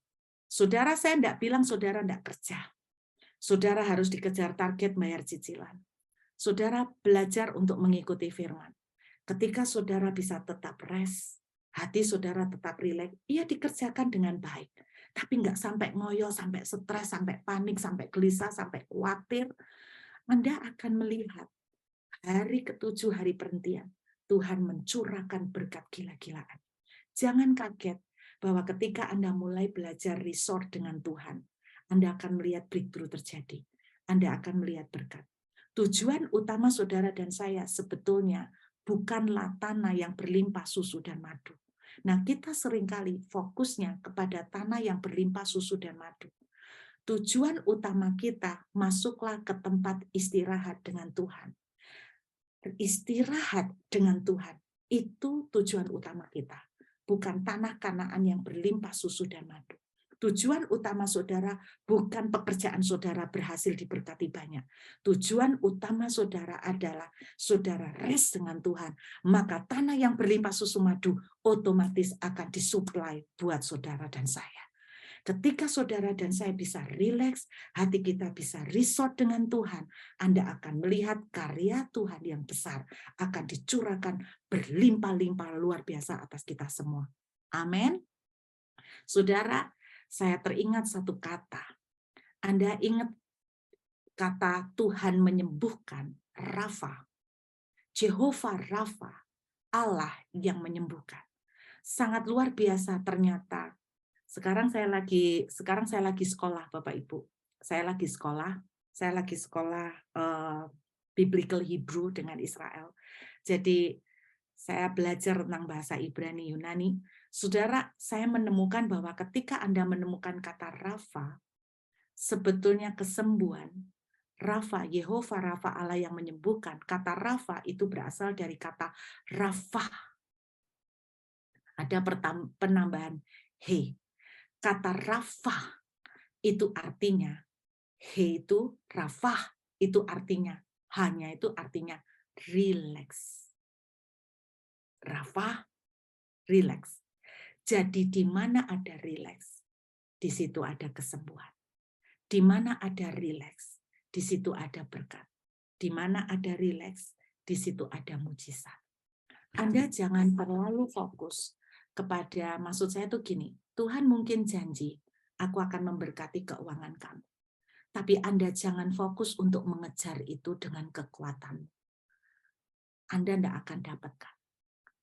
Saudara, saya tidak bilang saudara tidak kerja. Saudara harus dikejar target bayar cicilan. Saudara belajar untuk mengikuti firman. Ketika saudara bisa tetap rest, hati saudara tetap rileks, ia dikerjakan dengan baik. Tapi nggak sampai ngoyo, sampai stres, sampai panik, sampai gelisah, sampai khawatir. Anda akan melihat hari ketujuh, hari perhentian, Tuhan mencurahkan berkat gila-gilaan. Jangan kaget bahwa ketika Anda mulai belajar resort dengan Tuhan, Anda akan melihat breakthrough terjadi. Anda akan melihat berkat. Tujuan utama saudara dan saya sebetulnya bukanlah tanah yang berlimpah susu dan madu. Nah, kita seringkali fokusnya kepada tanah yang berlimpah susu dan madu. Tujuan utama kita, masuklah ke tempat istirahat dengan Tuhan. Istirahat dengan Tuhan, itu tujuan utama kita. Bukan tanah Kanaan yang berlimpah susu dan madu. Tujuan utama saudara bukan pekerjaan saudara berhasil diberkati banyak. Tujuan utama saudara adalah saudara rest dengan Tuhan. Maka tanah yang berlimpah susu madu otomatis akan disuplai buat saudara dan saya. Ketika saudara dan saya bisa rileks, hati kita bisa resort dengan Tuhan, Anda akan melihat karya Tuhan yang besar akan dicurahkan berlimpah-limpah luar biasa atas kita semua. Amin. Saudara, saya teringat satu kata. Anda ingat kata Tuhan menyembuhkan, Rafa. Jehovah Rafa, Allah yang menyembuhkan. Sangat luar biasa ternyata. Sekarang saya lagi sekolah, Bapak Ibu. Saya lagi sekolah Biblical Hebrew dengan Israel. Jadi saya belajar tentang bahasa Ibrani Yunani. Saudara, saya menemukan bahwa ketika Anda menemukan kata Rafa, sebetulnya kesembuhan, Rafa, Yehova Rafa, Allah yang menyembuhkan. Kata Rafa itu berasal dari kata Rafah. Ada penambahan he. Kata Rafah itu artinya, he itu Rafah itu artinya, hanya itu artinya relax. Rafah, relax. Jadi di mana ada relax, di situ ada kesembuhan. Di mana ada relax, di situ ada berkat. Di mana ada relax, di situ ada mujizat. Anda jangan terlalu fokus kepada, maksud saya tuh gini, Tuhan mungkin janji, aku akan memberkati keuangan kamu. Tapi Anda jangan fokus untuk mengejar itu dengan kekuatan. Anda tidak akan dapatkan.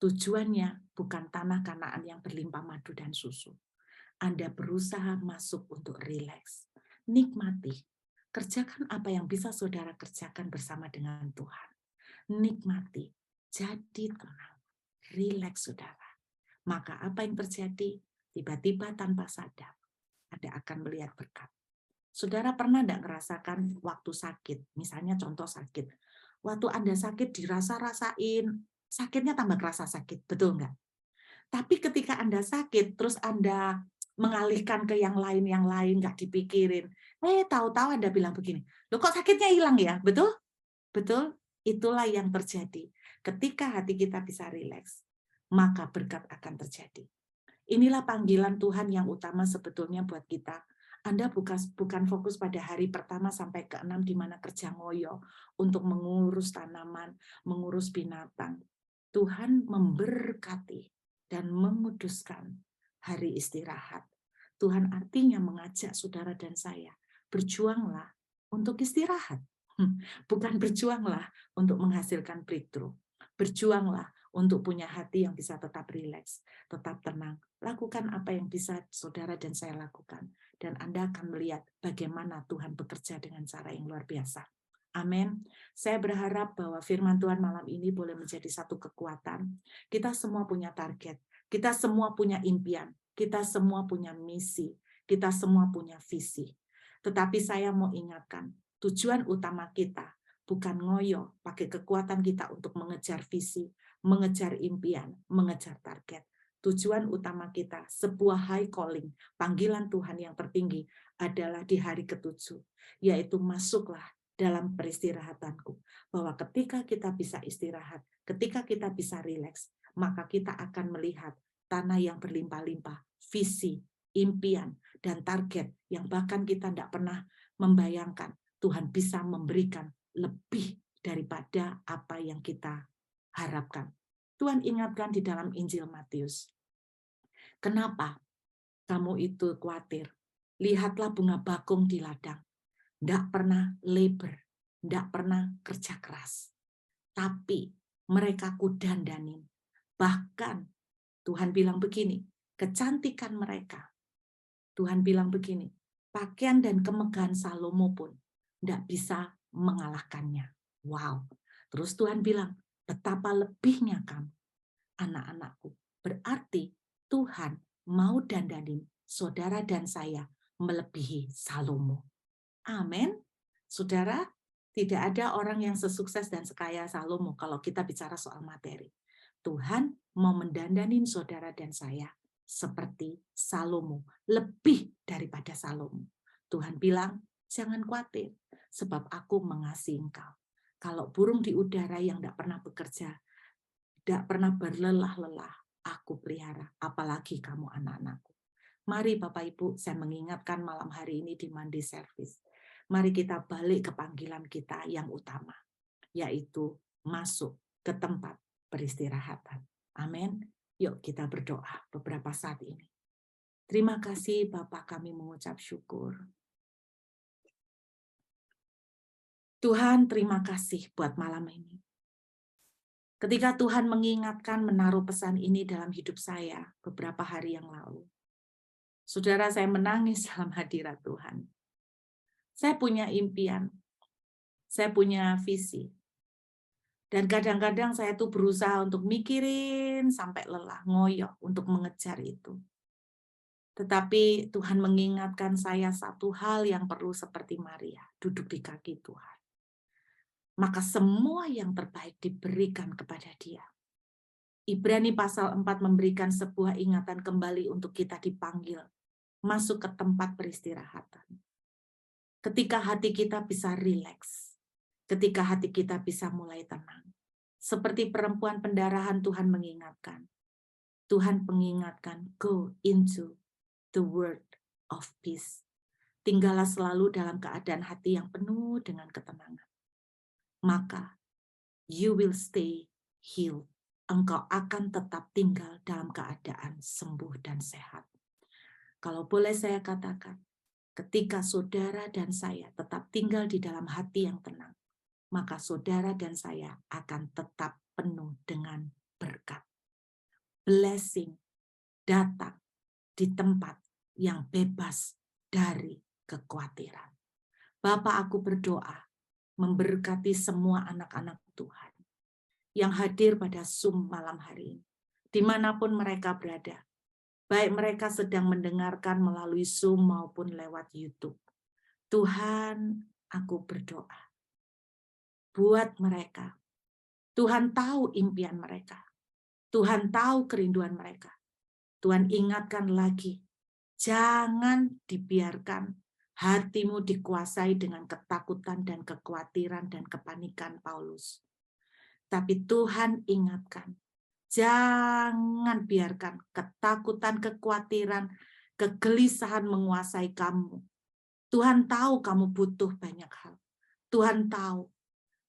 Tujuannya bukan tanah Kanaan yang berlimpah madu dan susu. Anda berusaha masuk untuk rileks. Nikmati. Kerjakan apa yang bisa saudara kerjakan bersama dengan Tuhan. Nikmati. Jadi tenang. Rileks saudara. Maka apa yang terjadi? Tiba-tiba tanpa sadar, Anda akan melihat berkat. Saudara pernah tidak merasakan waktu sakit? Misalnya contoh sakit. Waktu Anda sakit dirasa-rasain, sakitnya tambah kerasa sakit, betul nggak? Tapi ketika Anda sakit, terus Anda mengalihkan ke yang lain, nggak dipikirin. Tahu-tahu Anda bilang begini, loh kok sakitnya hilang ya? Betul? Betul? Itulah yang terjadi. Ketika hati kita bisa rileks, maka berkat akan terjadi. Inilah panggilan Tuhan yang utama sebetulnya buat kita. Anda bukan fokus pada hari pertama sampai ke-6 di mana kerja ngoyo untuk mengurus tanaman, mengurus binatang. Tuhan memberkati dan menguduskan hari istirahat. Tuhan artinya mengajak saudara dan saya, berjuanglah untuk istirahat. Bukan berjuanglah untuk menghasilkan breakthrough. Berjuanglah untuk punya hati yang bisa tetap rileks, tetap tenang. Lakukan apa yang bisa saudara dan saya lakukan. Dan Anda akan melihat bagaimana Tuhan bekerja dengan cara yang luar biasa. Amin. Saya berharap bahwa firman Tuhan malam ini boleh menjadi satu kekuatan. Kita semua punya target. Kita semua punya impian. Kita semua punya misi. Kita semua punya visi. Tetapi saya mau ingatkan, tujuan utama kita bukan ngoyo, pakai kekuatan kita untuk mengejar visi, mengejar impian, mengejar target. Tujuan utama kita, sebuah high calling, panggilan Tuhan yang tertinggi adalah di hari ke-7, yaitu masuklah dalam peristirahatanku. Bahwa ketika kita bisa istirahat, ketika kita bisa rileks, maka kita akan melihat tanah yang berlimpah-limpah, visi, impian, dan target yang bahkan kita tidak pernah membayangkan Tuhan bisa memberikan lebih daripada apa yang kita harapkan. Tuhan ingatkan di dalam Injil Matius, kenapa kamu itu khawatir? Lihatlah bunga bakung di ladang. Tidak pernah labor, tidak pernah kerja keras. Tapi mereka kudandanin. Bahkan Tuhan bilang begini, kecantikan mereka. Tuhan bilang begini, pakaian dan kemegahan Salomo pun tidak bisa mengalahkannya. Wow. Terus Tuhan bilang, betapa lebihnya kamu, anak-anakku. Berarti Tuhan mau dandanin saudara dan saya melebihi Salomo. Amin. Saudara, tidak ada orang yang sesukses dan sekaya Salomo kalau kita bicara soal materi. Tuhan mau mendandanin saudara dan saya seperti Salomo, lebih daripada Salomo. Tuhan bilang, jangan khawatir, sebab aku mengasihi engkau. Kalau burung di udara yang tidak pernah bekerja, tidak pernah berlelah-lelah, aku pelihara, apalagi kamu anak-anakku. Mari Bapak Ibu, saya mengingatkan malam hari ini di Mandi Service. Mari kita balik ke panggilan kita yang utama, yaitu masuk ke tempat peristirahatan. Amin. Yuk kita berdoa beberapa saat ini. Terima kasih Bapak, kami mengucap syukur. Tuhan, terima kasih buat malam ini. Ketika Tuhan mengingatkan menaruh pesan ini dalam hidup saya beberapa hari yang lalu, saudara, saya menangis dalam hadirat Tuhan. Saya punya impian, saya punya visi. Dan kadang-kadang saya tuh berusaha untuk mikirin sampai lelah, ngoyo untuk mengejar itu. Tetapi Tuhan mengingatkan saya satu hal yang perlu seperti Maria, duduk di kaki Tuhan. Maka semua yang terbaik diberikan kepada dia. Ibrani pasal 4 memberikan sebuah ingatan kembali untuk kita dipanggil masuk ke tempat peristirahatan. Ketika hati kita bisa rileks, ketika hati kita bisa mulai tenang. Seperti perempuan pendarahan Tuhan mengingatkan. Tuhan mengingatkan, go into the word of peace. Tinggallah selalu dalam keadaan hati yang penuh dengan ketenangan. Maka, you will stay healed. Engkau akan tetap tinggal dalam keadaan sembuh dan sehat. Kalau boleh saya katakan, ketika saudara dan saya tetap tinggal di dalam hati yang tenang, maka saudara dan saya akan tetap penuh dengan berkat. Blessing datang di tempat yang bebas dari kekhawatiran. Bapa, aku berdoa memberkati semua anak-anak Tuhan yang hadir pada Zoom malam hari ini, dimanapun mereka berada, baik mereka sedang mendengarkan melalui Zoom maupun lewat YouTube. Tuhan, aku berdoa buat mereka. Tuhan tahu impian mereka. Tuhan tahu kerinduan mereka. Tuhan ingatkan lagi, Jangan dibiarkan hatimu dikuasai dengan ketakutan dan kekhawatiran dan kepanikan Paulus. Tapi Tuhan ingatkan, jangan biarkan ketakutan, kekhawatiran, kegelisahan menguasai kamu. Tuhan tahu kamu butuh banyak hal. Tuhan tahu.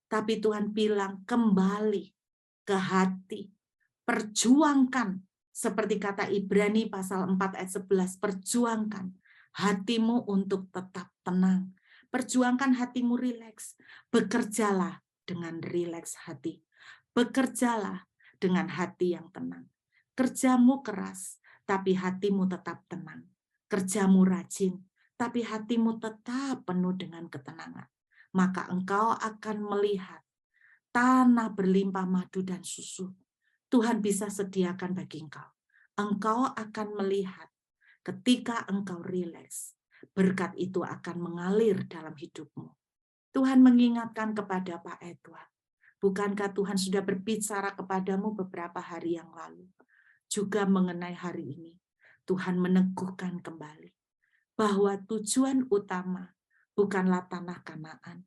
Tapi Tuhan bilang kembali ke hati. Perjuangkan. Seperti kata Ibrani pasal 4 ayat 11. Perjuangkan hatimu untuk tetap tenang. Perjuangkan hatimu rileks. Bekerjalah dengan rileks hati. Bekerjalah dengan hati yang tenang. Kerjamu keras, tapi hatimu tetap tenang. Kerjamu rajin, tapi hatimu tetap penuh dengan ketenangan. Maka engkau akan melihat tanah berlimpah madu dan susu. Tuhan bisa sediakan bagi engkau. Engkau akan melihat ketika engkau rileks, berkat itu akan mengalir dalam hidupmu. Tuhan mengingatkan kepada Pak Edward. Bukankah Tuhan sudah berbicara kepadamu beberapa hari yang lalu? Juga mengenai hari ini. Tuhan meneguhkan kembali bahwa tujuan utama bukanlah tanah Kanaan.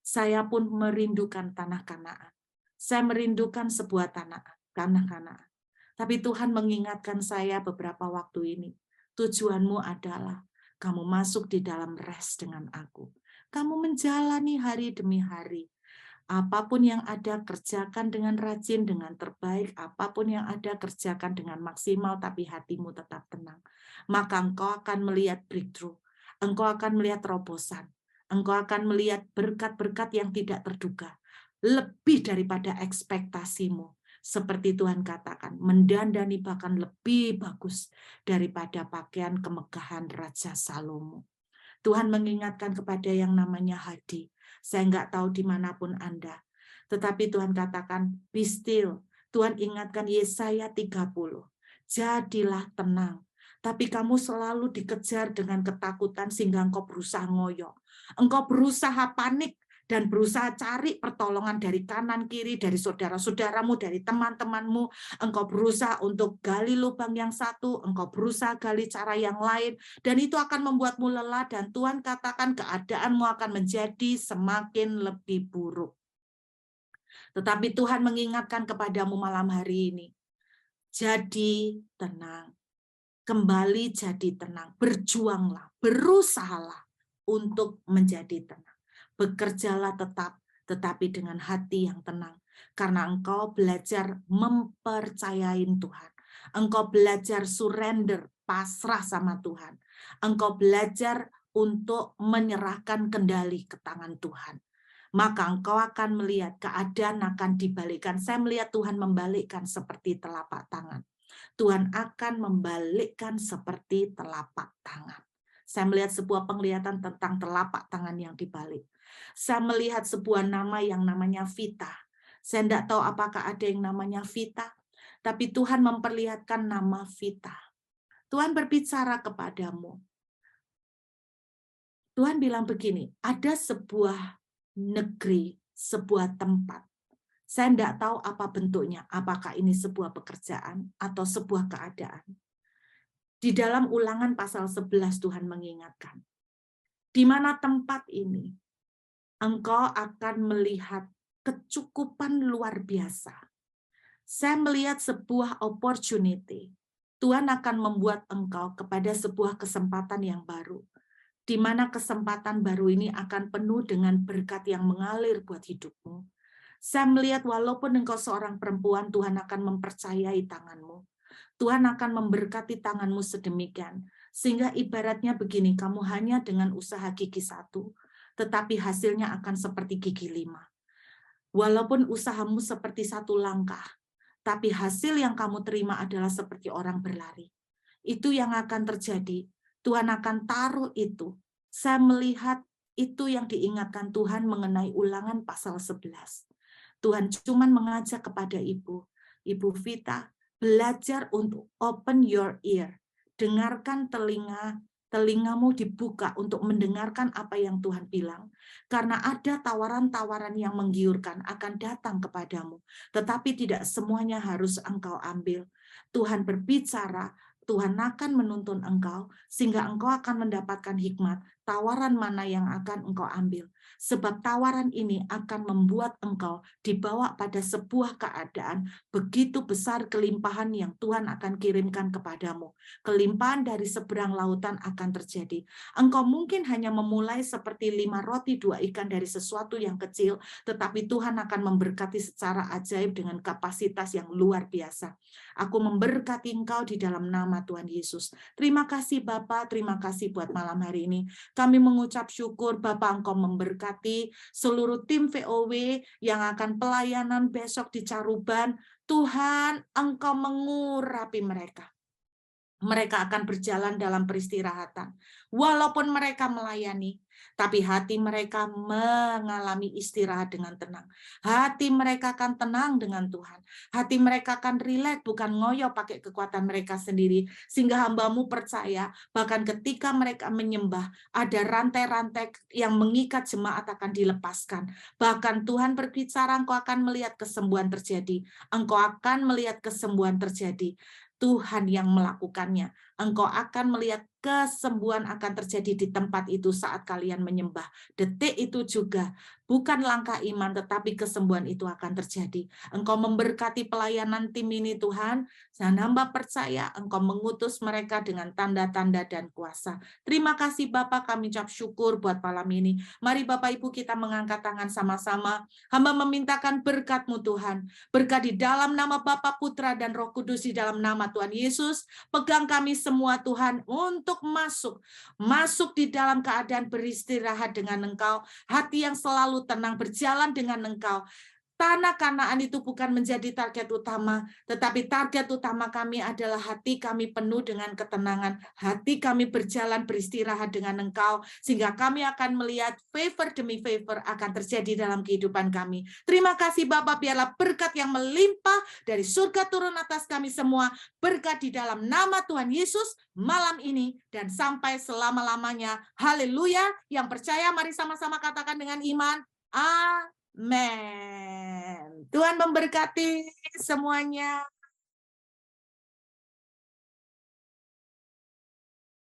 Saya pun merindukan tanah Kanaan. Saya merindukan sebuah tanah Kanaan. Tapi Tuhan mengingatkan saya beberapa waktu ini. Tujuanmu adalah kamu masuk di dalam rest dengan aku. Kamu menjalani hari demi hari. Apapun yang ada, kerjakan dengan rajin, dengan terbaik. Apapun yang ada, kerjakan dengan maksimal, tapi hatimu tetap tenang. Maka engkau akan melihat breakthrough. Engkau akan melihat terobosan. Engkau akan melihat berkat-berkat yang tidak terduga. Lebih daripada ekspektasimu. Seperti Tuhan katakan, mendandani bahkan lebih bagus daripada pakaian kemegahan Raja Salomo. Tuhan mengingatkan kepada yang namanya Hadi. Saya nggak tahu dimanapun Anda. Tetapi Tuhan katakan, be still. Tuhan ingatkan Yesaya 30. Jadilah tenang. Tapi kamu selalu dikejar dengan ketakutan sehingga engkau berusaha ngoyo. Engkau berusaha panik dan berusaha cari pertolongan dari kanan kiri, dari saudara-saudaramu, dari teman-temanmu. Engkau berusaha untuk gali lubang yang satu, engkau berusaha gali cara yang lain, dan itu akan membuatmu lelah, dan Tuhan katakan keadaanmu akan menjadi semakin lebih buruk. Tetapi Tuhan mengingatkan kepadamu malam hari ini, jadi tenang, kembali jadi tenang, berjuanglah, berusahalah untuk menjadi tenang. Bekerjalah tetap, tetapi dengan hati yang tenang. Karena engkau belajar mempercayai Tuhan. Engkau belajar surrender, pasrah sama Tuhan. Engkau belajar untuk menyerahkan kendali ke tangan Tuhan. Maka engkau akan melihat keadaan akan dibalikkan. Saya melihat Tuhan membalikkan seperti telapak tangan. Tuhan akan membalikkan seperti telapak tangan. Saya melihat sebuah penglihatan tentang telapak tangan yang dibalik. Saya melihat sebuah nama yang namanya Vita. Saya tidak tahu apakah ada yang namanya Vita, tapi Tuhan memperlihatkan nama Vita. Tuhan berbicara kepadamu. Tuhan bilang begini, ada sebuah negeri, sebuah tempat. Saya tidak tahu apa bentuknya, apakah ini sebuah pekerjaan atau sebuah keadaan. Di dalam Ulangan pasal 11 Tuhan mengingatkan, di mana tempat ini engkau akan melihat kecukupan luar biasa. Saya melihat sebuah opportunity. Tuhan akan membuat engkau kepada sebuah kesempatan yang baru, di mana kesempatan baru ini akan penuh dengan berkat yang mengalir buat hidupmu. Saya melihat walaupun engkau seorang perempuan, Tuhan akan mempercayai tanganmu. Tuhan akan memberkati tanganmu sedemikian. Sehingga ibaratnya begini, kamu hanya dengan usaha gigi 1, tetapi hasilnya akan seperti gigi 5. Walaupun usahamu seperti 1 langkah, tapi hasil yang kamu terima adalah seperti orang berlari. Itu yang akan terjadi. Tuhan akan taruh itu. Saya melihat itu yang diingatkan Tuhan mengenai Ulangan pasal 11. Tuhan cuman mengajak kepada Ibu Vita, belajar untuk open your ear. Dengarkan telingamu dibuka untuk mendengarkan apa yang Tuhan bilang. Karena ada tawaran-tawaran yang menggiurkan akan datang kepadamu. Tetapi tidak semuanya harus engkau ambil. Tuhan berbicara, Tuhan akan menuntun engkau, sehingga engkau akan mendapatkan hikmat, tawaran mana yang akan engkau ambil. Sebab tawaran ini akan membuat engkau dibawa pada sebuah keadaan begitu besar kelimpahan yang Tuhan akan kirimkan kepadamu. Kelimpahan dari seberang lautan akan terjadi. Engkau mungkin hanya memulai seperti 5 roti 2 ikan dari sesuatu yang kecil, tetapi Tuhan akan memberkati secara ajaib dengan kapasitas yang luar biasa. Aku memberkati engkau di dalam nama Tuhan Yesus. Terima kasih Bapak, terima kasih buat malam hari ini. Kami mengucap syukur Bapak, engkau memberkati seluruh tim VOW yang akan pelayanan besok di Caruban. Tuhan, engkau mengurapi mereka. Mereka akan berjalan dalam peristirahatan. Walaupun mereka melayani, tapi hati mereka mengalami istirahat dengan tenang. Hati mereka akan tenang dengan Tuhan. Hati mereka akan rileks, bukan ngoyo pakai kekuatan mereka sendiri. Sehingga hamba-Mu percaya, bahkan ketika mereka menyembah, ada rantai-rantai yang mengikat jemaat akan dilepaskan. Bahkan Tuhan berbicara, engkau akan melihat kesembuhan terjadi. Engkau akan melihat kesembuhan terjadi. Tuhan yang melakukannya. Engkau akan melihat kesembuhan akan terjadi di tempat itu saat kalian menyembah. Detik itu juga bukan langkah iman, tetapi kesembuhan itu akan terjadi. Engkau memberkati pelayanan tim ini Tuhan, dan hamba percaya Engkau mengutus mereka dengan tanda-tanda dan kuasa. Terima kasih Bapak, kami ucap syukur buat malam ini. Mari Bapak Ibu kita mengangkat tangan sama-sama. Hamba memintakan berkat-Mu Tuhan. Berkat di dalam nama Bapa, Putra, dan Roh Kudus, di dalam nama Tuhan Yesus. Pegang kami semua Tuhan untuk masuk di dalam keadaan beristirahat dengan Engkau, hati yang selalu tenang, berjalan dengan Engkau. Tanah Kanaan itu bukan menjadi target utama, tetapi target utama kami adalah hati kami penuh dengan ketenangan, hati kami berjalan beristirahat dengan Engkau, sehingga kami akan melihat favor demi favor akan terjadi dalam kehidupan kami. Terima kasih Bapak, biarlah berkat yang melimpah dari surga turun atas kami semua, berkat di dalam nama Tuhan Yesus malam ini dan sampai selama-lamanya. Haleluya. Yang percaya mari sama-sama katakan dengan iman, Amin. Tuhan memberkati semuanya.